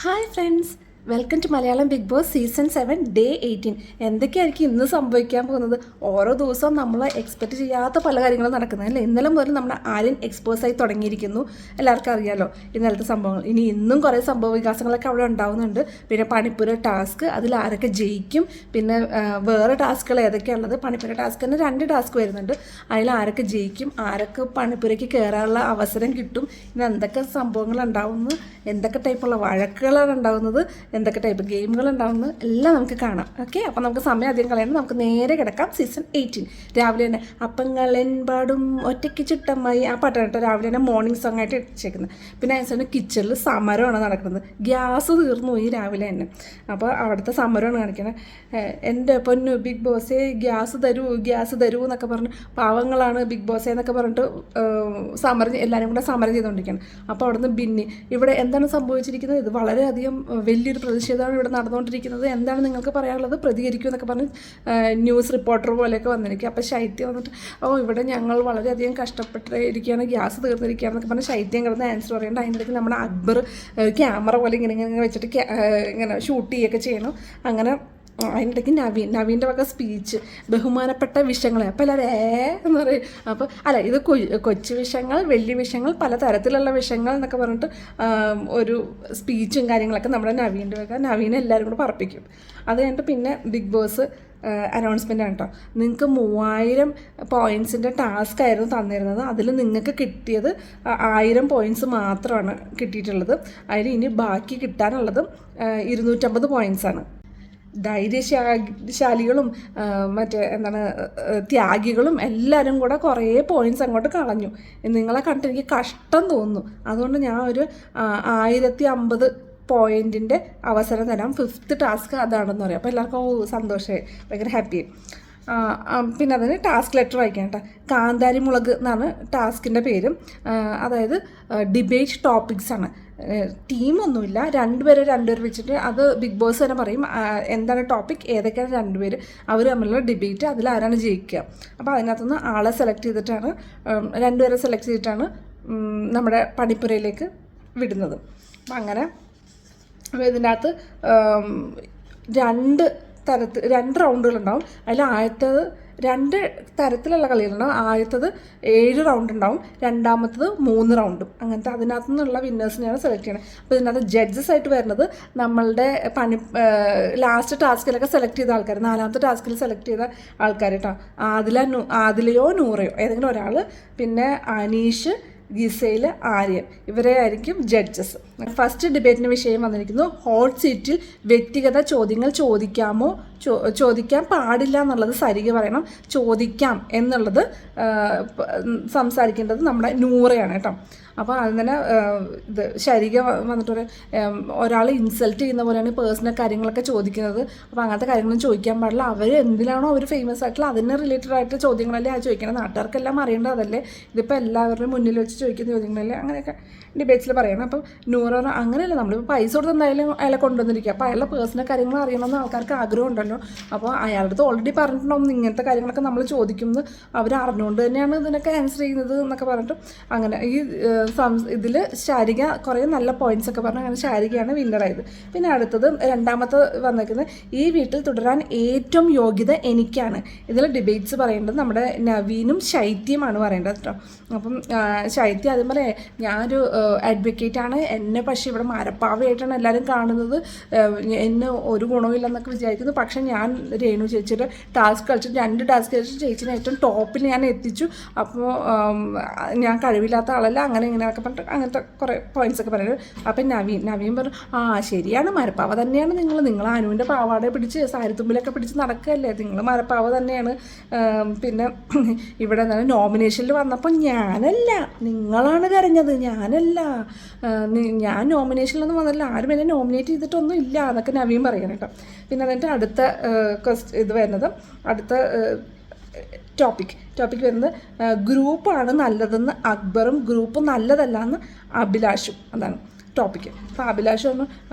Hi friends, welcome to Malayalam Bigg Boss season 7 day 18. എന്തൊക്കെയായിരിക്കും ഇന്ന് സംഭവിക്കാൻ പോകുന്നത്? ഓരോ ദിവസവും നമ്മൾ എക്സ്പെക്റ്റ് ചെയ്യാത്ത പല കാര്യങ്ങളും നടക്കുന്നത് അല്ലേ. ഇന്നലെ മുതൽ നമ്മുടെ ആര്യൻ എക്സ്പോസായി തുടങ്ങിയിരിക്കുന്നു. എല്ലാവർക്കും അറിയാമല്ലോ ഇന്നലത്തെ സംഭവങ്ങൾ. ഇനി ഇന്നും കുറേ സംഭവ വികാസങ്ങളൊക്കെ അവിടെ ഉണ്ടാകുന്നുണ്ട്. പിന്നെ പണിപ്പുര ടാസ്ക്, അതിൽ ആരൊക്കെ ജയിക്കും, പിന്നെ വേറെ ടാസ്കുകൾ ഏതൊക്കെയാണുള്ളത്. പണിപ്പുര ടാസ്കിന് 2 ടാസ്ക് വരുന്നുണ്ട്. അതിൽ ആരൊക്കെ ജയിക്കും, ആരൊക്കെ പണിപ്പുരയ്ക്ക് കയറാനുള്ള അവസരം കിട്ടും, ഇനി എന്തൊക്കെ സംഭവങ്ങൾ ഉണ്ടാവുന്നു, എന്തൊക്കെ ടൈപ്പുള്ള വഴക്കുകളാണ് ഉണ്ടാകുന്നത്, എന്തൊക്കെ ടൈപ്പ് ഗെയിമുകൾ ഉണ്ടാവുന്നത് എല്ലാം നമുക്ക് കാണാം. ഓക്കെ, അപ്പോൾ നമുക്ക് സമയം അധികം കളയണം, നമുക്ക് നേരെ കിടക്കാം. സീസൺ 18 രാവിലെ തന്നെ അപ്പങ്ങളെൻപാടും ഒറ്റയ്ക്ക് ചുട്ടമ്മായി, ആ പാട്ടാണ് കേട്ടോ രാവിലെ തന്നെ മോർണിംഗ് സോങ് ആയിട്ട് ഇട്ടിരിക്കുന്നത്. പിന്നെ അതിന് കിച്ചണിൽ സമരമാണ് നടക്കുന്നത്. ഗ്യാസ് തീർന്നു പോയി രാവിലെ തന്നെ. അപ്പോൾ അവിടുത്തെ സമരമാണ് കാണിക്കുന്നത്. എൻ്റെ പൊന്നു ബിഗ് ബോസേ, ഗ്യാസ് തരൂ എന്നൊക്കെ പറഞ്ഞ്, പാവങ്ങളാണ് ബിഗ് ബോസേ എന്നൊക്കെ പറഞ്ഞിട്ട് എല്ലാവരും കൂടെ സമരം ചെയ്തുകൊണ്ടിരിക്കുകയാണ്. അപ്പോൾ അവിടുന്ന് ബിന്നി, ഇവിടെ എന്താണ് സംഭവിച്ചിരിക്കുന്നത്, ഇത് വളരെയധികം വലിയൊരു പ്രതിഷേധമാണ് ഇവിടെ നടന്നുകൊണ്ടിരിക്കുന്നത്, എന്താണ് നിങ്ങൾക്ക് പറയാനുള്ളത്, പ്രതികരിക്കൂ എന്നൊക്കെ പറഞ്ഞ് ന്യൂസ് റിപ്പോർട്ടർ പോലെയൊക്കെ വന്നിരിക്കുക. അപ്പോൾ ശൈത്യം വന്നിട്ട്, ഇവിടെ ഞങ്ങൾ വളരെയധികം കഷ്ടപ്പെട്ടിരിക്കുകയാണ്, ഗ്യാസ് തീർന്നിരിക്കുകയാണ് എന്നൊക്കെ പറഞ്ഞ് ശൈത്യം കിടന്ന് ആൻസർ പറയേണ്ട. അതിൻ്റെ ഇടയ്ക്ക് നമ്മുടെ അക്ബർ ക്യാമറ പോലെ ഇങ്ങനെ വെച്ചിട്ട് ഇങ്ങനെ ഷൂട്ട് ചെയ്യുകയൊക്കെ ചെയ്യണം. അങ്ങനെ അതിൻ്റെ ഇടയ്ക്ക് നവീൻ്റെ വക സ്പീച്ച്, ബഹുമാനപ്പെട്ട വിഷയങ്ങൾ. അപ്പോൾ എല്ലാവരും എന്ന് പറയും. അപ്പോൾ അല്ല, ഇത് കൊച്ചു വിഷയങ്ങൾ, വലിയ വിഷയങ്ങൾ, പല തരത്തിലുള്ള വിഷയങ്ങൾ എന്നൊക്കെ പറഞ്ഞിട്ട് ഒരു സ്പീച്ചും കാര്യങ്ങളൊക്കെ നമ്മുടെ നവീൻ്റെ വക. നവീനെ എല്ലാവരും കൂടെ പറപ്പിക്കും. അത് കഴിഞ്ഞിട്ട് പിന്നെ ബിഗ് ബോസ് അനൗൺസ്മെൻ്റ് ആണ് കേട്ടോ. നിങ്ങൾക്ക് 3000 പോയിൻറ്റ്സിൻ്റെ ടാസ്ക് ആയിരുന്നു തന്നിരുന്നത്. അതിൽ നിങ്ങൾക്ക് കിട്ടിയത് 1000 പോയിൻറ്റ്സ് മാത്രമാണ് കിട്ടിയിട്ടുള്ളത്. അതിൽ ഇനി ബാക്കി കിട്ടാനുള്ളത് 250 പോയിൻറ്റ്സാണ്. ധൈര്യശാലികളും ത്യാഗികളും എല്ലാവരും കൂടെ കുറേ പോയിൻറ്റ്സ് അങ്ങോട്ട് കളഞ്ഞു. നിങ്ങളെ കണ്ടിട്ട് എനിക്ക് കഷ്ടം തോന്നുന്നു. അതുകൊണ്ട് ഞാൻ ഒരു 1050 പോയിൻറ്റിൻ്റെ അവസരം തരാം. 5th ടാസ്ക് അതാണെന്ന് പറയാം. അപ്പോൾ എല്ലാവർക്കും സന്തോഷമായി, ഭയങ്കര ഹാപ്പി. പിന്നെ അതിന് ടാസ്ക് ലെറ്റർ വായിക്കാം കേട്ടോ. കാന്താരി മുളക് എന്നാണ് ടാസ്കിൻ്റെ പേര്. അതായത് ഡിബേറ്റ് ടോപ്പിക്സ് ആണ്. ടീമൊന്നുമില്ല, രണ്ടുപേരെ വെച്ചിട്ട് അത് ബിഗ് ബോസ് തന്നെ പറയും എന്താണ് ടോപ്പിക്, ഏതൊക്കെയാണ് രണ്ടുപേര് അവർ തമ്മിലുള്ള ഡിബേറ്റ്, അതിലാരാണ് ജയിക്കുക. അപ്പോൾ അതിനകത്തുനിന്ന് ആളെ സെലക്ട് ചെയ്തിട്ടാണ്, രണ്ടുപേരെ സെലക്ട് ചെയ്തിട്ടാണ് നമ്മുടെ പണിപ്പുരയിലേക്ക് വിടുന്നത്. അപ്പം അങ്ങനെ ഇതിൻ്റെ അകത്ത് 2 റൗണ്ടുകളുണ്ടാവും. അതിൽ ആദ്യത്തേത് 2 തരത്തിലുള്ള കളികളുണ്ടാവും. ആദ്യത്തത് 7 റൗണ്ട് ഉണ്ടാവും, രണ്ടാമത്തത് 3 റൗണ്ടും. അങ്ങനത്തെ അതിനകത്തു നിന്നുള്ള വിന്നേഴ്സിനെയാണ് സെലക്ട് ചെയ്യണത്. അപ്പോൾ ഇതിനകത്ത് ജഡ്ജസ് ആയിട്ട് വരുന്നത് നമ്മളുടെ ലാസ്റ്റ് ടാസ്കിലൊക്കെ സെലക്ട് ചെയ്ത ആൾക്കാർ, 4ാമത്തെ ടാസ്കിൽ സെലക്ട് ചെയ്ത ആൾക്കാർ കേട്ടോ. ആദിലയോ നൂറയോ ഏതെങ്കിലും ഒരാൾ, പിന്നെ അനീഷ്, ഗിസൈൽ, ആര്യൻ, ഇവരെ ആയിരിക്കും ജഡ്ജസ്. ഫസ്റ്റ് ഡിബേറ്റിന് വിഷയം വന്നിരിക്കുന്നു, ഹോട്ട് സീറ്റിൽ വ്യക്തിഗത ചോദ്യങ്ങൾ ചോദിക്കാൻ പാടില്ല എന്നുള്ളത് സരിക പറയണം. ചോദിക്കാം എന്നുള്ളത് സംസാരിക്കേണ്ടത് നമ്മുടെ നൂറയാണ് കേട്ടോ. അപ്പോൾ അത് തന്നെ ഇത് ശരിക വന്നിട്ട് ഒരാൾ ഇൻസൾട്ട് ചെയ്യുന്ന പോലെയാണ് പേഴ്സണൽ കാര്യങ്ങളൊക്കെ ചോദിക്കുന്നത്. അപ്പോൾ അങ്ങനത്തെ കാര്യങ്ങളൊന്നും ചോദിക്കാൻ പാടില്ല. അവർ എന്തിലാണോ അവർ ഫേമസ് ആയിട്ടുള്ള അതിന് റിലേറ്റഡ് ആയിട്ട് ചോദ്യങ്ങളല്ലേ അത് ചോദിക്കണം. നാട്ടുകാർക്കെല്ലാം അറിയേണ്ടത് അതല്ലേ. ഇതിപ്പോൾ എല്ലാവരുടെയും മുന്നിൽ വെച്ച് ചോദിക്കുന്ന ചോദ്യങ്ങളല്ലേ, അങ്ങനെയൊക്കെ ഡിബേറ്റ്സിൽ പറയണം. അപ്പം നൂറ് അങ്ങനെയല്ല, നമ്മളിപ്പോൾ പൈസ കൊടുത്ത് എന്തായാലും അയാളെ കൊണ്ടുവന്നിരിക്കുക. അപ്പോൾ അയാളുടെ പേഴ്സണൽ കാര്യങ്ങൾ അറിയണമെന്ന് ആൾക്കാർക്ക് ആഗ്രഹം ഉണ്ടല്ലോ. അപ്പോൾ അയാളുടെ അടുത്ത് ഓൾറെഡി പറഞ്ഞിട്ടുണ്ടാവും ഇങ്ങനത്തെ കാര്യങ്ങളൊക്കെ നമ്മൾ ചോദിക്കുന്നത്, അവർ അറിഞ്ഞുകൊണ്ട് തന്നെയാണ് ഇതിനൊക്കെ ആൻസർ ചെയ്യുന്നത് എന്നൊക്കെ പറഞ്ഞിട്ട്. അങ്ങനെ ഈ ഇതിൽ ശാരിക കുറേ നല്ല പോയിൻറ്റ്സ് ഒക്കെ പറഞ്ഞു. അങ്ങനെ ശാരികയാണ് വിന്നറായത്. പിന്നെ അടുത്തത് 2ാമത്തെ വന്നിരിക്കുന്നത്, ഈ വീട്ടിൽ തുടരാൻ ഏറ്റവും യോഗ്യത എനിക്കാണ്. ഇതിൽ ഡിബേറ്റ്സ് പറയേണ്ടത് നമ്മുടെ നവീനും ശൈത്യമാണ് പറയേണ്ടത് കേട്ടോ. അപ്പം ശൈത്യം ആദ്യം പറയാം, ഞാനൊരു അഡ്വക്കേറ്റാണ്, എന്നെ പക്ഷേ ഇവിടെ മരപ്പാവയായിട്ടാണ് എല്ലാവരും കാണുന്നത്, എന്നെ ഒരു ഗുണമില്ലെന്നൊക്കെ വിചാരിക്കുന്നു. പക്ഷേ ഞാൻ രേണു ചേച്ചിയുടെ ടാസ്ക് കളിച്ചിട്ട് 2 ടാസ്ക് കളിച്ചിട്ട് ചേച്ചിനെ ഏറ്റവും ടോപ്പിൽ ഞാൻ എത്തിച്ചു. അപ്പോൾ ഞാൻ കഴിവില്ലാത്ത ആളല്ല, അങ്ങനെ ഇങ്ങനെയൊക്കെ പറഞ്ഞിട്ട് അങ്ങനത്തെ കുറേ പോയിൻറ്റ്സ് ഒക്കെ പറയുന്നത്. അപ്പം നവീൻ പറഞ്ഞു, ശരിയാണ്, മരപ്പാവ തന്നെയാണ് നിങ്ങൾ അനുവിൻ്റെ പാവാടയെ പിടിച്ച് സാരിത്തുമ്പിലൊക്കെ പിടിച്ച് നടക്കുകയല്ലേ, നിങ്ങൾ മരപ്പാവ തന്നെയാണ്. പിന്നെ ഇവിടെ എന്താണ് നോമിനേഷനിൽ വന്നപ്പോൾ ഞാനല്ല, നിങ്ങളാണ് കരഞ്ഞത്, ഞാനല്ല, ഞാൻ നോമിനേഷനിലൊന്നും വന്നില്ല, ആരും എന്നെ നോമിനേറ്റ് ചെയ്തിട്ടൊന്നും ഇല്ല എന്നൊക്കെ നവീൻ പറയണം കേട്ടോ. പിന്നെ അതിൻ്റെ അടുത്ത ഇത് വരുന്നത്, അടുത്ത ടോപ്പിക് വരുന്നത് ഗ്രൂപ്പാണ് നല്ലതെന്ന് അക്ബറും ഗ്രൂപ്പ് നല്ലതല്ല എന്ന് അഭിലാഷും. അതാണ് ടോപ്പിക്ക്. അപ്പോൾ അഭിലാഷ് പറഞ്ഞു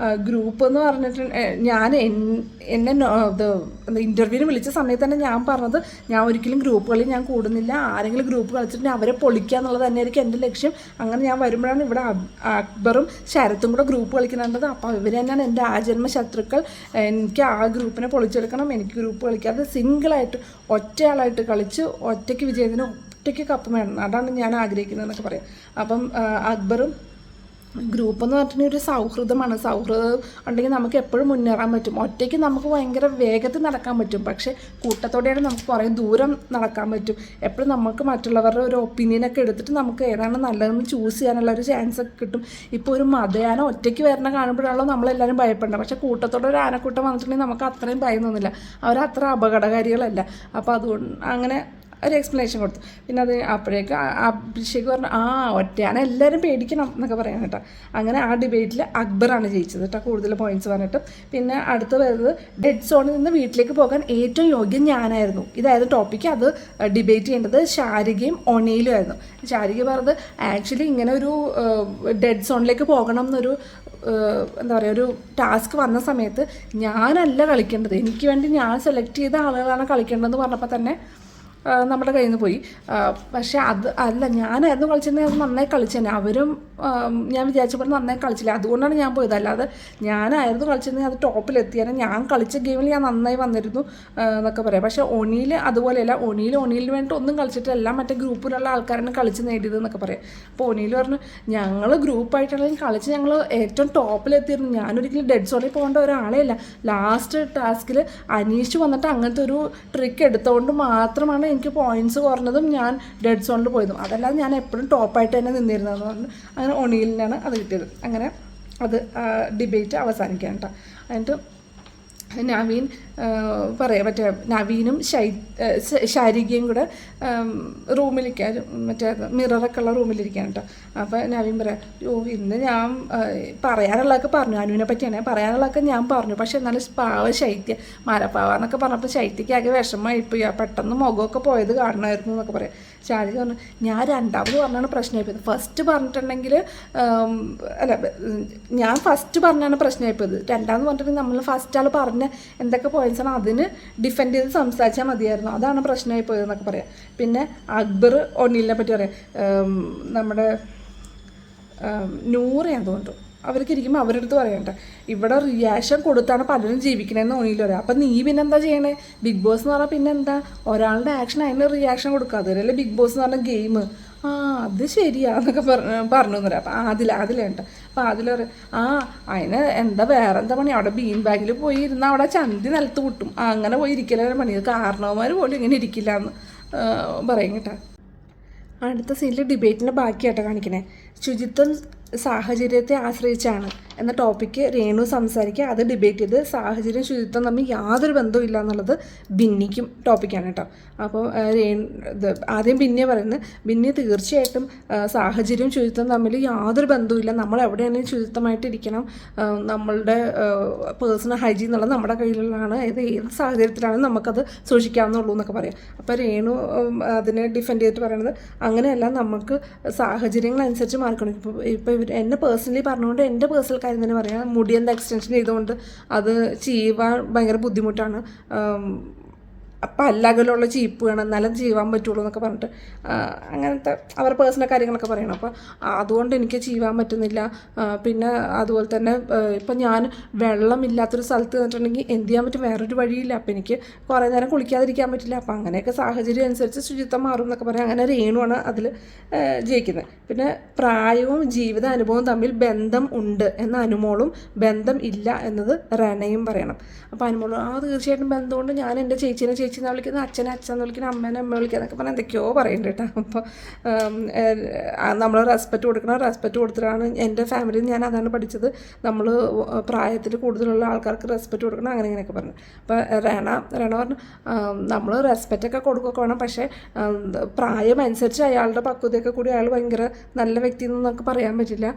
ഗ്രൂപ്പ് എന്ന് പറഞ്ഞിട്ട് ഞാൻ എന്നെ ഇത് ഇൻ്റർവ്യൂവിന് വിളിച്ച സമയത്ത് തന്നെ ഞാൻ പറഞ്ഞത് ഞാൻ ഒരിക്കലും ഗ്രൂപ്പുകളിൽ ഞാൻ കൂടുന്നില്ല, ആരെങ്കിലും ഗ്രൂപ്പ് കളിച്ചിട്ടുണ്ടെങ്കിൽ അവരെ പൊളിക്കുക എന്നുള്ളത് തന്നെയായിരിക്കും എൻ്റെ ലക്ഷ്യം. അങ്ങനെ ഞാൻ വരുമ്പോഴാണ് ഇവിടെ അക്ബറും ശരത്തും കൂടെ ഗ്രൂപ്പ് കളിക്കുന്നുണ്ടത്. അപ്പോൾ ഇവർ തന്നെയാണ് എൻ്റെ ആജന്മ ശത്രുക്കൾ. എനിക്ക് ആ ഗ്രൂപ്പിനെ പൊളിച്ചെടുക്കണം, എനിക്ക് ഗ്രൂപ്പ് കളിക്കാതെ സിംഗിളായിട്ട് ഒറ്റയാളായിട്ട് കളിച്ച് ഒറ്റയ്ക്ക് വിജയത്തിന് ഒറ്റയ്ക്ക് കപ്പ് വേണം, അതാണ് ഞാൻ ആഗ്രഹിക്കുന്നതെന്നൊക്കെ പറയാം. അപ്പം അക്ബറും ഗ്രൂപ്പ് എന്ന് പറഞ്ഞിട്ടുണ്ടെങ്കിൽ ഒരു സൗഹൃദമാണ്. സൗഹൃദം ഉണ്ടെങ്കിൽ നമുക്ക് എപ്പോഴും മുന്നേറാൻ പറ്റും. ഒറ്റയ്ക്ക് നമുക്ക് ഭയങ്കര വേഗത്തിൽ നടക്കാൻ പറ്റും, പക്ഷേ കൂട്ടത്തോടെയാണ് നമുക്ക് കുറേ ദൂരം നടക്കാൻ പറ്റും. എപ്പോഴും നമുക്ക് മറ്റുള്ളവരുടെ ഒരു ഒപ്പീനിയനൊക്കെ എടുത്തിട്ട് നമുക്ക് ഏതാണ് നല്ലതെന്ന് ചൂസ് ചെയ്യാനുള്ള ഒരു ചാൻസ് ഒക്കെ കിട്ടും. ഇപ്പോൾ ഒരു മതയാന ഒറ്റയ്ക്ക് വരണ കാണുമ്പോഴാണല്ലോ നമ്മളെല്ലാവരും ഭയപ്പെടേണ്ടത്. പക്ഷേ കൂട്ടത്തോടെ ഒരു ആനക്കൂട്ടം വന്നിട്ടുണ്ടെങ്കിൽ നമുക്ക് അത്രയും ഭയം തോന്നില്ല, അവരത്ര അപകടകാരികളല്ല. അപ്പോൾ അതുകൊണ്ട് അങ്ങനെ ഒരു എക്സ്പ്ലനേഷൻ കൊടുത്തു. പിന്നെ അത് അപ്പോഴേക്ക് അഭിഷേക് പറഞ്ഞു ഒറ്റയാണ് എല്ലാവരും പേടിക്കണം എന്നൊക്കെ പറയാൻ കേട്ടോ. അങ്ങനെ ആ ഡിബേറ്റിൽ അക്ബറാണ് ജയിച്ചത് കേട്ടോ, കൂടുതൽ പോയിൻറ്റ്സ് പറഞ്ഞിട്ട്. പിന്നെ അടുത്ത് വരുന്നത് ഡെഡ് സോണിൽ നിന്ന് വീട്ടിലേക്ക് പോകാൻ ഏറ്റവും യോഗ്യം ഞാനായിരുന്നു, ഇതായിരുന്നു ടോപ്പിക്ക്. അത് ഡിബേറ്റ് ചെയ്യേണ്ടത് ശാരികയും ഒണിയിലും ആയിരുന്നു. ശാരിക പറഞ്ഞത് ആക്ച്വലി ഇങ്ങനെ ഒരു ഡെഡ് സോണിലേക്ക് പോകണം എന്നൊരു എന്താ പറയുക ഒരു ടാസ്ക് വന്ന സമയത്ത് ഞാനല്ല കളിക്കേണ്ടത്, എനിക്ക് വേണ്ടി ഞാൻ സെലക്ട് ചെയ്ത ആളുകളാണ് കളിക്കേണ്ടതെന്ന് പറഞ്ഞപ്പോൾ തന്നെ നമ്മുടെ കയ്യിൽ നിന്ന് പോയി. പക്ഷേ അത് അല്ല, ഞാനായിരുന്നു കളിച്ചിട്ടുണ്ടെങ്കിൽ അത് നന്നായി കളിച്ചതന്നെ. അവരും ഞാൻ വിചാരിച്ചപ്പോൾ നന്നായി കളിച്ചില്ല, അതുകൊണ്ടാണ് ഞാൻ പോയത്. അല്ലാതെ ഞാനായിരുന്നു കളിച്ചിട്ടുണ്ടെങ്കിൽ അത് ടോപ്പിലെത്തിയാലും ഞാൻ കളിച്ച ഗെയിമിൽ ഞാൻ നന്നായി വന്നിരുന്നു എന്നൊക്കെ പറയാം. പക്ഷേ ഒണിയിൽ അതുപോലെയല്ല, ഒണിയിലിന് വേണ്ടി ഒന്നും കളിച്ചിട്ടില്ല, മറ്റേ ഗ്രൂപ്പിലുള്ള ആൾക്കാരാണ് കളിച്ച് നേടിയത് എന്നൊക്കെ പറയാം. അപ്പോൾ ഒണിയിൽ പറഞ്ഞു ഞങ്ങൾ ഗ്രൂപ്പായിട്ടുണ്ടെങ്കിൽ കളിച്ച് ഞങ്ങൾ ഏറ്റവും ടോപ്പിലെത്തിയിരുന്നു, ഞാനൊരിക്കലും ഡെഡ് സോണിൽ പോകേണ്ട ഒരാളേ അല്ല. ലാസ്റ്റ് ടാസ്കിൽ അനീഷ് വന്നിട്ട് അങ്ങനത്തെ ഒരു ട്രിക്ക് എടുത്തുകൊണ്ട് മാത്രമാണ് എനിക്ക് പോയിൻറ്റ്സ് കുറഞ്ഞതും ഞാൻ ഡെഡ് സോണിൽ പോയതും, അതല്ലാതെ ഞാൻ എപ്പോഴും ടോപ്പായിട്ട് തന്നെ നിന്നിരുന്നതെന്ന് പറഞ്ഞു. അങ്ങനെ ഒണിയിലിനാണ് അത് കിട്ടിയത്. അങ്ങനെ അത് ഡിബേറ്റ് അവസാനിക്കാൻ കേട്ടോ. എന്നിട്ട് നവീൻ പറയാം, മറ്റേ നവീനും ശാരികയും കൂടെ റൂമിലിരിക്കാൻ, മറ്റേ മിററൊക്കെ ഉള്ള റൂമിലിരിക്കാൻ കേട്ടോ. അപ്പോൾ നവീൻ പറയാം ഇന്ന് ഞാൻ പറയാനുള്ളതൊക്കെ പറഞ്ഞു, അനുവിനെ പറ്റിയാണ് പറയാനുള്ളതൊക്കെ ഞാൻ പറഞ്ഞു, പക്ഷെ എന്നാലും പാവ ശൈത്യ മരപ്പാവ എന്നൊക്കെ പറഞ്ഞപ്പോൾ ശൈത്യയ്ക്ക് ആകെ വിഷമമായിപ്പോയി, പെട്ടെന്ന് മുഖമൊക്കെ പോയത് കാണണമായിരുന്നു എന്നൊക്കെ പറയാം. ശാരിക പറഞ്ഞു ഞാൻ രണ്ടാമത് പറഞ്ഞാണ് പ്രശ്നമായിപ്പോയത്, ഫസ്റ്റ് പറഞ്ഞിട്ടുണ്ടെങ്കിൽ അല്ല ഞാൻ ഫസ്റ്റ് പറഞ്ഞാണ് പ്രശ്നമായിപ്പോയത്, രണ്ടാമത് പറഞ്ഞിട്ടുണ്ടെങ്കിൽ നമ്മൾ ഫസ്റ്റ് ആൾ പറഞ്ഞ എന്തൊക്കെ പോയിൻറ്റ്സാണ് അതിന് ഡിഫെൻഡ് ചെയ്ത് സംസാരിച്ചാൽ മതിയായിരുന്നു, അതാണ് പ്രശ്നമായി പോയതെന്നൊക്കെ പറയാം. പിന്നെ അക്ബർ ഒണിലിനെ പറ്റി പറയാം, നമ്മുടെ നൂറയാന്ന് തോന്നുന്നു അവർക്ക് ഇരിക്കുമ്പോൾ അവരുടെ അടുത്ത് പറയണ്ട ഇവിടെ റിയാക്ഷൻ കൊടുത്താണ് പലരും ജീവിക്കണമെന്ന് ഒണിയിൽ പറയാം. അപ്പം നീ പിന്നെ എന്താ ചെയ്യണേ, ബിഗ് ബോസ് എന്ന് പറഞ്ഞാൽ പിന്നെ എന്താ ഒരാളുടെ ആക്ഷൻ അതിന് റിയാക്ഷൻ കൊടുക്കാതെ അല്ലേ ബിഗ് ബോസ് എന്ന് പറഞ്ഞ ഗെയിം, അത് ശരിയാന്നൊക്കെ പറഞ്ഞു എന്ന് പറയാം. അപ്പം അതിലുണ്ട്. അപ്പം അതിൽ പറയും അതിന് എന്താ വേറെ എന്താ പണി, അവിടെ ബീൻ ബാഗിൽ പോയി ഇരുന്ന് അവിടെ ചന്തി നിലത്ത് കിട്ടും, അങ്ങനെ പോയി ഇരിക്കലാണ് പണി, കാരണവന്മാർ പോലും ഇങ്ങനെ ഇരിക്കില്ല എന്ന് പറയും കേട്ടോ. അടുത്ത സീനിൽ ഡിബേറ്റിൻ്റെ ബാക്കിയായിട്ടാണ് കാണിക്കണേ. ശുചിത്വം സാഹചര്യത്തെ ആശ്രയിച്ചാണ് എന്ന ടോപ്പിക്ക് രേണു സംസാരിക്കുക, അത് ഡിബേറ്റ് ചെയ്ത് സാഹചര്യം ശുചിത്വം തമ്മിൽ യാതൊരു ബന്ധവും ഇല്ല എന്നുള്ളത് ബിന്നിക്കും ടോപ്പിക്കാണ് കേട്ടോ. അപ്പോൾ ആദ്യം ബിന്നിയെ പറയുന്നത്, ബിന്നി തീർച്ചയായിട്ടും സാഹചര്യവും ശുചിത്വം തമ്മിൽ യാതൊരു ബന്ധവുമില്ല, നമ്മൾ എവിടെയാണെങ്കിലും ശുചിത്വമായിട്ടിരിക്കണം, നമ്മളുടെ പേഴ്സണൽ ഹൈജീൻ എന്നുള്ളത് നമ്മുടെ കയ്യിലുള്ളതാണ്, ഏത് സാഹചര്യത്തിലാണെങ്കിലും നമുക്കത് സൂക്ഷിക്കാവുന്നുള്ളൂ എന്നൊക്കെ പറയാം. അപ്പോൾ രേണു അതിനെ ഡിഫെൻഡ് ചെയ്തിട്ട് പറയുന്നത് അങ്ങനെയല്ല, നമുക്ക് സാഹചര്യങ്ങളനുസരിച്ച് മാറിക്കണം. ഇപ്പോൾ എന്നെ പേഴ്സണലി പറഞ്ഞുകൊണ്ട് എൻ്റെ പേഴ്സണൽ കാര്യം തന്നെ പറയാം, മുടി എന്താ എക്സ്റ്റൻഷൻ ചെയ്തുകൊണ്ട് അത് ചെയ്യുവാൻ ഭയങ്കര ബുദ്ധിമുട്ടാണ്, പല്ലകലുള്ള ചീപ്പ് വേണം എന്നാലും ചെയ്യാൻ പറ്റുള്ളൂ എന്നൊക്കെ പറഞ്ഞിട്ട് അങ്ങനത്തെ അവരുടെ പേഴ്സണൽ കാര്യങ്ങളൊക്കെ പറയണം. അപ്പോൾ അതുകൊണ്ട് എനിക്ക് ചെയ്യാൻ പറ്റുന്നില്ല. പിന്നെ അതുപോലെ തന്നെ ഇപ്പം ഞാൻ വെള്ളമില്ലാത്തൊരു സ്ഥലത്ത് നിന്നിട്ടുണ്ടെങ്കിൽ എന്ത് ചെയ്യാൻ പറ്റും, വേറൊരു വഴിയില്ല, അപ്പോൾ എനിക്ക് കുറേ നേരം കുളിക്കാതിരിക്കാൻ പറ്റില്ല, അപ്പോൾ അങ്ങനെയൊക്കെ സാഹചര്യം അനുസരിച്ച് ശുചിത്വം മാറും എന്നൊക്കെ പറയാം. അങ്ങനെ രേണുവാണ് അതിൽ ജയിക്കുന്നത്. പിന്നെ പ്രായവും ജീവിത അനുഭവവും തമ്മിൽ ബന്ധം ഉണ്ട് എന്ന അനുമോളും ബന്ധം ഇല്ല എന്നത് റെനയും പറയണം. അപ്പോൾ അനുമോളും തീർച്ചയായിട്ടും ബന്ധമുണ്ട്, ഞാൻ എൻ്റെ ചേച്ചീനെ ചേച്ചിന്ന് വിളിക്കുന്നത്, അച്ഛനെ അച്ഛൻ വിളിക്കുന്നത്, അമ്മേനെ അമ്മ വിളിക്കുക എന്നൊക്കെ പറഞ്ഞാൽ എന്തൊക്കെയോ പറയുന്നുണ്ട് കേട്ടോ. അപ്പോൾ നമ്മൾ റെസ്പെക്റ്റ് കൊടുക്കണം, റെസ്പെക്റ്റ് കൊടുത്തിട്ടാണ് എൻ്റെ ഫാമിലിയിൽ ഞാൻ അതാണ് പഠിച്ചത്, നമ്മൾ പ്രായത്തിൽ കൂടുതലുള്ള ആൾക്കാർക്ക് റെസ്പെക്റ്റ് കൊടുക്കണം, അങ്ങനെ ഇങ്ങനെയൊക്കെ പറഞ്ഞു. അപ്പോൾ റെന പറഞ്ഞു നമ്മൾ റെസ്പെക്റ്റൊക്കെ കൊടുക്കുകയൊക്കെ വേണം, പക്ഷേ പ്രായം അനുസരിച്ച് അയാളുടെ പക്വതയൊക്കെ കൂടി അയാൾ ഭയങ്കര നല്ല വ്യക്തി എന്നൊക്കെ പറയാൻ പറ്റില്ല,